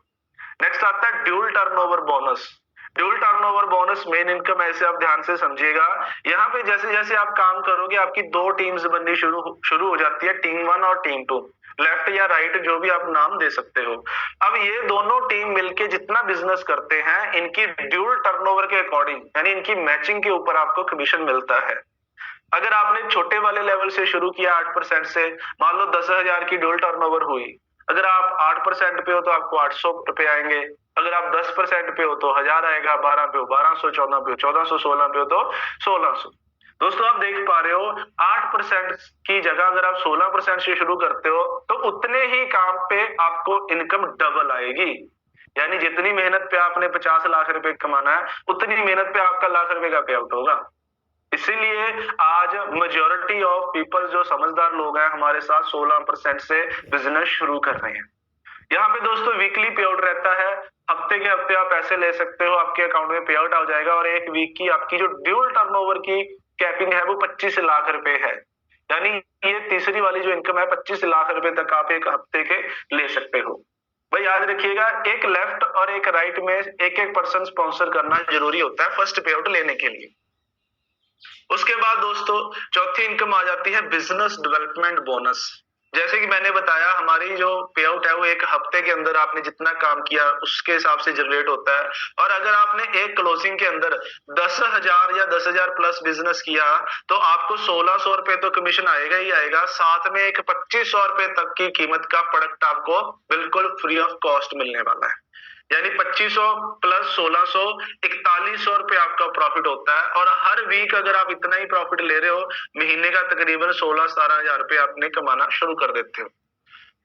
नेक्स्ट आता है dual turnover bonus. Dual turnover bonus main income ऐसे आप ध्यान से समझिएगा। यहाँ पे जैसे जैसे आप काम करोगे आपकी 2 टीम्स बननी शुरू हो जाती है, टीम 1 और टीम 2, लेफ्ट या राइट जो भी आप नाम दे सकते हो। अब ये दोनों टीम मिलके जितना बिजनेस करते हैं, इनकी ड्यूल टर्नओवर के अकॉर्डिंग, यानी इनकी मैचिंग के ऊपर आपको कमीशन मिलता है। अगर आपने छोटे वाले लेवल से शुरू किया 8% से, मान लो 10,000 की ड्यूल टर्नओवर हुई, अगर आप 8% पे हो तो आपको 800 रुपए आएंगे, अगर आप 10% पे हो तो 1000 आएगा, 12 पे हो 1200, 14 पे हो 1400, 16 पे हो तो 1600। दोस्तों आप देख पा रहे हो 8% की जगह अगर आप 16% से शुरू करते हो तो उतने ही काम पे आपको इनकम डबल आएगी। यानी जितनी मेहनत पे आपने 50 लाख रुपए कमाना है, उतनी मेहनत पे आपका लाख रुपए का पे आउट होगा। इसीलिए आज मेजोरिटी ऑफ पीपल जो समझदार लोग हैं हमारे साथ 16% से बिजनेस शुरू कर रहे हैं। यहाँ पे दोस्तों वीकली पे आउट रहता है, हफ्ते के हफ्ते आप पैसे ले सकते हो, आपके अकाउंट में पे आउट आ जाएगा और एक वीक की आपकी जो ड्यूल टर्नओवर की कैपिंग है वो 25 लाख रुपए है। यानी ये तीसरी वाली जो इनकम है 25 लाख रुपए तक आप एक हफ्ते के ले सकते हो। भाई याद रखिएगा, एक लेफ्ट और एक राइट में एक एक पर्सन स्पॉन्सर करना जरूरी होता है फर्स्ट पे आउट लेने के लिए। उसके बाद दोस्तों चौथी इनकम आ जाती है बिजनेस डेवलपमेंट बोनस। जैसे कि मैंने बताया हमारी जो पे आउट है वो एक हफ्ते के अंदर आपने जितना काम किया उसके हिसाब से जनरेट होता है। और अगर आपने एक क्लोजिंग के अंदर 10,000 या 10,000 प्लस बिजनेस किया तो आपको 1600 रुपए तो कमीशन आएगा ही आएगा, साथ में एक 2500 रुपए तक की कीमत का प्रोडक्ट आपको बिल्कुल फ्री ऑफ कॉस्ट मिलने वाला है। यानी 2500 प्लस 1600, 4100 रुपए आपका प्रॉफिट होता है। और हर वीक अगर आप इतना ही प्रॉफिट ले रहे हो, महीने का तकरीबन 16-17 हजार रुपए आपने कमाना शुरू कर देते हो।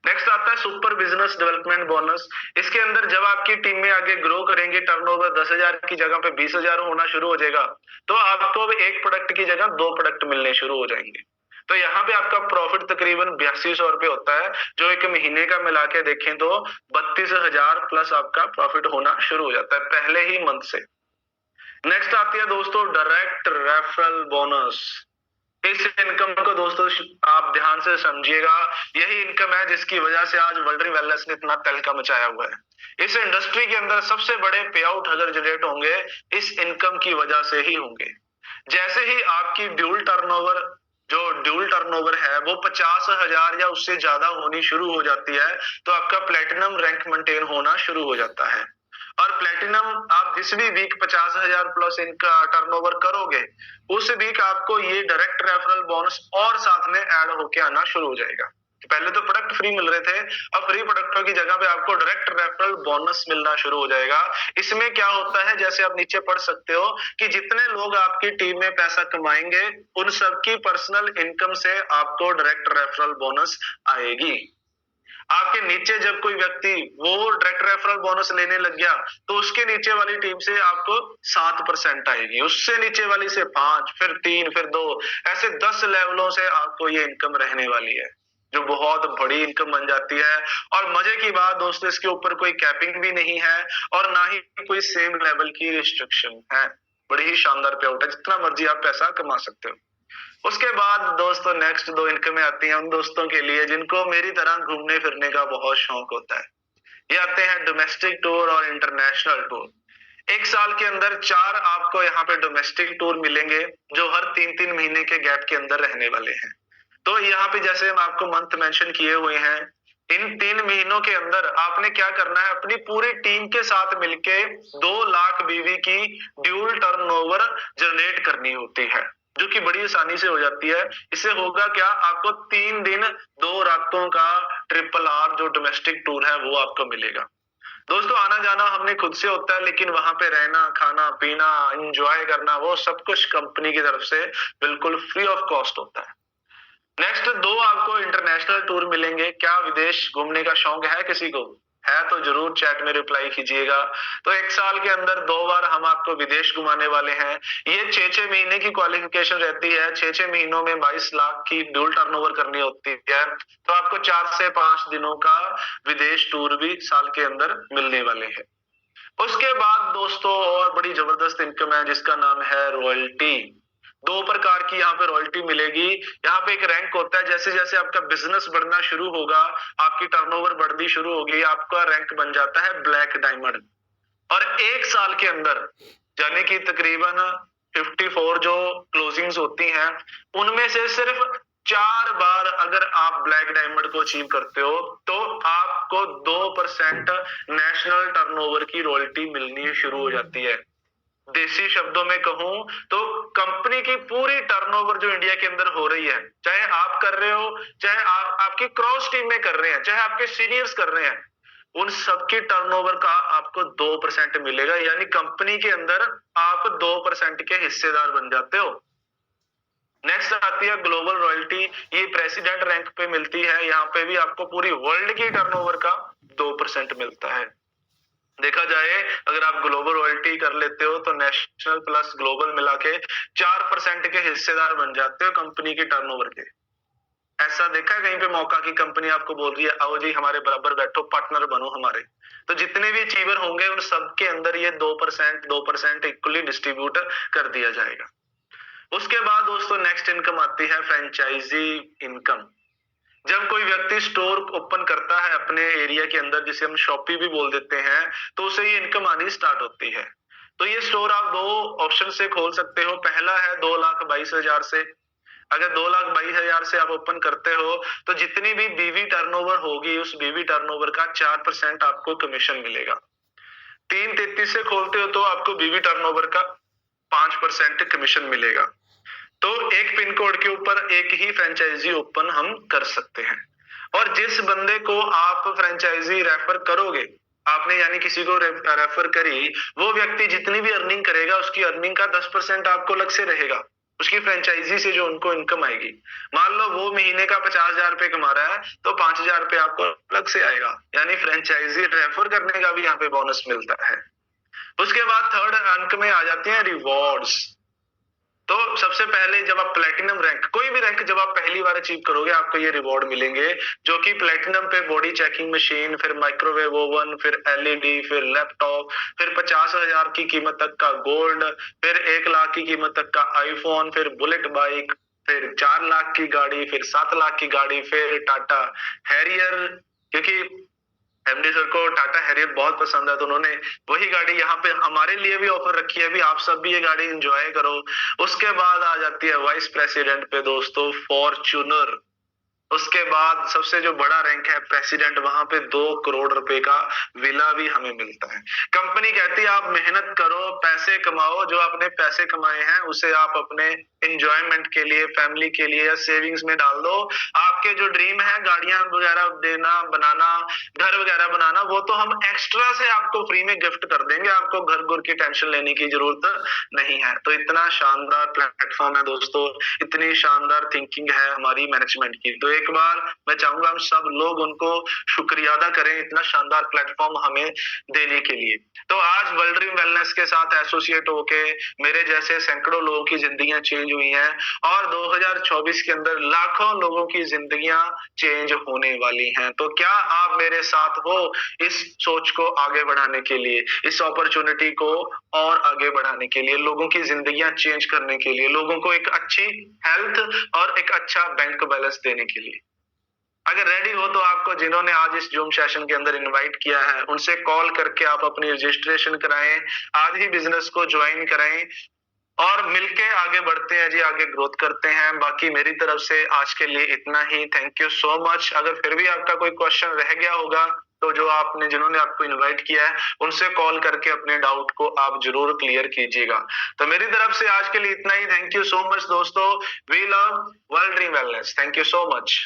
नेक्स्ट आता है सुपर बिजनेस डेवलपमेंट बोनस। इसके अंदर जब आपकी टीम में आगे ग्रो करेंगे, टर्नओवर 10,000 की जगह पे 20,000 होना शुरू हो जाएगा, तो आपको अब एक प्रोडक्ट की जगह 2 प्रोडक्ट मिलने शुरू हो जाएंगे। तो यहाँ पे आपका प्रॉफिट तकरीबन 8200 रुपए होता है, जो एक महीने का मिला के देखें तो 32,000 प्लस आपका प्रॉफिट होना शुरू हो जाता है पहले ही मंथ से। नेक्स्ट आती है दोस्तों डायरेक्ट रेफरल बोनस। इस इनकम को दोस्तों आप ध्यान से समझिएगा, यही इनकम है जिसकी वजह से आज वर्ल्ड वेलनेस ने इतना तहलका मचाया हुआ है। इस इंडस्ट्री के अंदर सबसे बड़े पे आउट अगर जनरेट होंगे इस इनकम की वजह से ही होंगे। जैसे ही आपकी ड्यूल टर्नओवर है वो 50,000 या उससे ज्यादा होनी शुरू हो जाती है, तो आपका प्लेटिनम रैंक मेंटेन होना शुरू हो जाता है। और प्लेटिनम आप जिस भी वीक 50,000 प्लस इनका टर्नओवर करोगे, उस वीक आपको ये डायरेक्ट रेफरल बोनस और साथ में ऐड होके आना शुरू हो जाएगा। पहले तो प्रोडक्ट फ्री मिल रहे थे, अब फ्री प्रोडक्टों की जगह पे आपको डायरेक्ट रेफरल बोनस मिलना शुरू हो जाएगा। इसमें क्या होता है, जैसे आप नीचे पढ़ सकते हो कि जितने लोग आपकी टीम में पैसा कमाएंगे उन सबकी पर्सनल इनकम से आपको डायरेक्ट रेफरल बोनस आएगी। आपके नीचे जब कोई व्यक्ति वो डायरेक्ट रेफरल बोनस लेने लग गया तो उसके नीचे वाली टीम से आपको 7% आएगी, उससे नीचे वाली से 5, फिर 3, फिर 2, ऐसे 10 लेवलों से आपको ये इनकम रहने वाली है, जो बहुत बड़ी इनकम बन जाती है। और मजे की बात दोस्तों, इसके ऊपर कोई कैपिंग भी नहीं है और ना ही कोई सेम लेवल की रिस्ट्रिक्शन है। बड़ी ही शानदार पे आउट है, जितना मर्जी आप पैसा कमा सकते हो। उसके बाद दोस्तों नेक्स्ट 2 इनकमें आती हैं उन दोस्तों के लिए जिनको मेरी तरह घूमने फिरने का बहुत शौक होता है। ये आते हैं डोमेस्टिक टूर और इंटरनेशनल टूर। एक साल के अंदर 4 आपको यहाँ पे डोमेस्टिक टूर मिलेंगे जो हर 3-3 महीने के गैप के अंदर रहने वाले हैं। तो यहाँ पे जैसे हम आपको मंथ मेंशन किए हुए हैं, इन 3 महीनों के अंदर आपने क्या करना है, अपनी पूरी टीम के साथ मिलके 2 लाख बीवी की ड्यूल टर्नओवर जनरेट करनी होती है, जो कि बड़ी आसानी से हो जाती है। इससे होगा क्या, आपको 3 दिन 2 रातों का RRR जो डोमेस्टिक टूर है वो आपको मिलेगा। दोस्तों आना जाना हमने खुद से होता है, लेकिन वहां पे रहना, खाना पीना, एंजॉय करना, वो सब कुछ कंपनी की तरफ से बिल्कुल फ्री ऑफ कॉस्ट होता है। नेक्स्ट 2 आपको इंटरनेशनल टूर मिलेंगे। क्या विदेश घूमने का शौक है किसी को? है तो जरूर चैट में रिप्लाई कीजिएगा। तो 1 साल के अंदर 2 बार हम आपको विदेश घुमाने वाले हैं। ये 6-6 महीने की क्वालिफिकेशन रहती है, 6-6 महीनों में 22 लाख की ड्यूल टर्नओवर करनी होती है, तो आपको 4 से 5 दिनों का विदेश टूर भी साल के अंदर मिलने वाले हैं। उसके बाद दोस्तों और बड़ी जबरदस्त इनकम है जिसका नाम है रॉयल्टी। 2 प्रकार की यहाँ पे रॉयल्टी मिलेगी। यहाँ पे एक रैंक होता है, जैसे जैसे आपका बिजनेस बढ़ना शुरू होगा, आपकी टर्नओवर बढ़नी शुरू होगी, आपका रैंक बन जाता है ब्लैक डायमंड। और 1 साल के अंदर यानी कि तकरीबन 54 जो क्लोजिंग्स होती हैं उनमें से सिर्फ 4 बार अगर आप ब्लैक डायमंड को अचीव करते हो तो आपको 2% नेशनल टर्नओवर की रॉयल्टी मिलनी शुरू हो जाती है। देसी शब्दों में कहूं तो कंपनी की पूरी टर्नओवर जो इंडिया के अंदर हो रही है, चाहे आप कर रहे हो, चाहे आपकी क्रॉस टीम में कर रहे हैं, चाहे आपके सीनियर्स कर रहे हैं, उन सबकी टर्नओवर का आपको 2% मिलेगा। यानी कंपनी के अंदर आप 2% के हिस्सेदार बन जाते हो। नेक्स्ट आती है ग्लोबल रॉयल्टी, ये प्रेसिडेंट रैंक पे मिलती है। यहाँ पे भी आपको पूरी वर्ल्ड की टर्नओवर का 2% मिलता है। देखा जाए अगर आप ग्लोबल रॉयल्टी कर लेते हो तो नेशनल प्लस ग्लोबल मिला के 4% के हिस्सेदार बन जाते हो कंपनी की टर्नओवर के। ऐसा देखा है कहीं पे मौका की कंपनी आपको बोल रही है आओ जी हमारे बराबर बैठो, पार्टनर बनो हमारे, तो जितने भी अचीवर होंगे उन सबके अंदर ये 2% इक्वली डिस्ट्रीब्यूट कर दिया जाएगा। उसके बाद दोस्तों नेक्स्ट इनकम आती है फ्रेंचाइजी इनकम। जब कोई व्यक्ति स्टोर ओपन करता है अपने एरिया के अंदर, जिसे हम शॉपी भी बोल देते हैं, तो उसे ये इनकम आनी स्टार्ट होती है। तो ये स्टोर आप 2 ऑप्शन से खोल सकते हो। पहला है 2,22,000 से। अगर 2,22,000 से आप ओपन करते हो तो जितनी भी बीवी टर्नओवर होगी उस बीवी टर्नओवर का 4% आपको कमीशन मिलेगा। 3,33 से खोलते हो तो आपको बीवी टर्नओवर का 5% कमीशन मिलेगा। तो एक पिन कोड के ऊपर एक ही फ्रेंचाइजी ओपन हम कर सकते हैं। और जिस बंदे को आप फ्रेंचाइजी रेफर करोगे, आपने यानी किसी को रेफर करी, वो व्यक्ति जितनी भी अर्निंग करेगा उसकी अर्निंग का 10% आपको अलग से रहेगा, उसकी फ्रेंचाइजी से जो उनको इनकम आएगी। मान लो वो महीने का 50,000 रुपए कमा रहा है तो 5,000 रुपए आपको अलग से आएगा, यानी फ्रेंचाइजी रेफर करने का भी यहाँ पे बोनस मिलता है। उसके बाद थर्ड अंक में आ जाते हैं रिवॉर्ड्स। तो सबसे पहले जब आप प्लेटिनम रैंक, कोई भी रैंक जब आप पहली बार अचीव करोगे आपको ये रिवॉर्ड मिलेंगे, जो कि प्लेटिनम पे बॉडी चेकिंग मशीन, फिर माइक्रोवेव ओवन, फिर एलईडी, फिर लैपटॉप, फिर 50,000 की कीमत तक का गोल्ड, फिर 1 लाख की कीमत तक का आईफोन, फिर बुलेट बाइक, फिर 4 लाख की गाड़ी, फिर 7 लाख की गाड़ी, फिर टाटा हैरियर, क्योंकि एमडी सर को टाटा हैरियर बहुत पसंद है तो उन्होंने वही गाड़ी यहाँ पे हमारे लिए भी ऑफर रखी है, भी आप सब भी ये गाड़ी एंजॉय करो। उसके बाद आ जाती है वाइस प्रेसिडेंट पे दोस्तों फॉर्च्यूनर। उसके बाद सबसे जो बड़ा रैंक है प्रेसिडेंट, वहां पे 2 करोड़ रुपए का विला भी हमें मिलता है। कंपनी कहती है आप मेहनत करो, पैसे कमाओ, जो आपने पैसे कमाए हैं उसे आप अपने एंजॉयमेंट के लिए, फैमिली के लिए या सेविंग्स में डाल दो। आपके जो ड्रीम है गाड़ियां वगैरह देना, बनाना, घर वगैरह बनाना, वो तो हम एक्स्ट्रा से आपको फ्री में गिफ्ट कर देंगे, आपको घर गुर की टेंशन लेने की जरूरत नहीं है। तो इतना शानदार प्लेटफॉर्म है दोस्तों, इतनी शानदार थिंकिंग है हमारी मैनेजमेंट की। तो एक बार मैं चाहूंगा हम सब लोग उनको शुक्रिया अदा करें इतना शानदार प्लेटफॉर्म हमें देने के लिए। तो आज वर्ल्ड ड्रीम वेलनेस के साथ एसोसिएट होके मेरे जैसे सैकड़ों लोगों की जिंदगियां चेंज हुई हैं और 2024 के अंदर लाखों लोगों की जिंदगियां चेंज होने वाली हैं। तो क्या आप मेरे साथ हो इस सोच को आगे बढ़ाने के लिए, इस अपॉर्चुनिटी को और आगे बढ़ाने के लिए, लोगों की जिंदगियां चेंज करने के लिए, लोगों को एक अच्छी हेल्थ और एक अच्छा बैंक बैलेंस देने के लिए? अगर रेडी हो तो आपको जिन्होंने आज इस जूम सेशन के अंदर इनवाइट किया है उनसे कॉल करके आप अपनी रजिस्ट्रेशन कराएं, आज ही बिजनेस को ज्वाइन कराएं और मिलके आगे बढ़ते हैं जी, आगे ग्रोथ करते हैं। बाकी मेरी तरफ से आज के लिए इतना ही। Thank you so much. अगर फिर भी आपका कोई क्वेश्चन रह गया होगा तो जिन्होंने आपको इनवाइट किया है उनसे कॉल करके अपने डाउट को आप जरूर क्लियर कीजिएगा। तो मेरी तरफ से आज के लिए इतना ही। थैंक यू सो मच दोस्तों। We love world dream wellness. Thank you so much.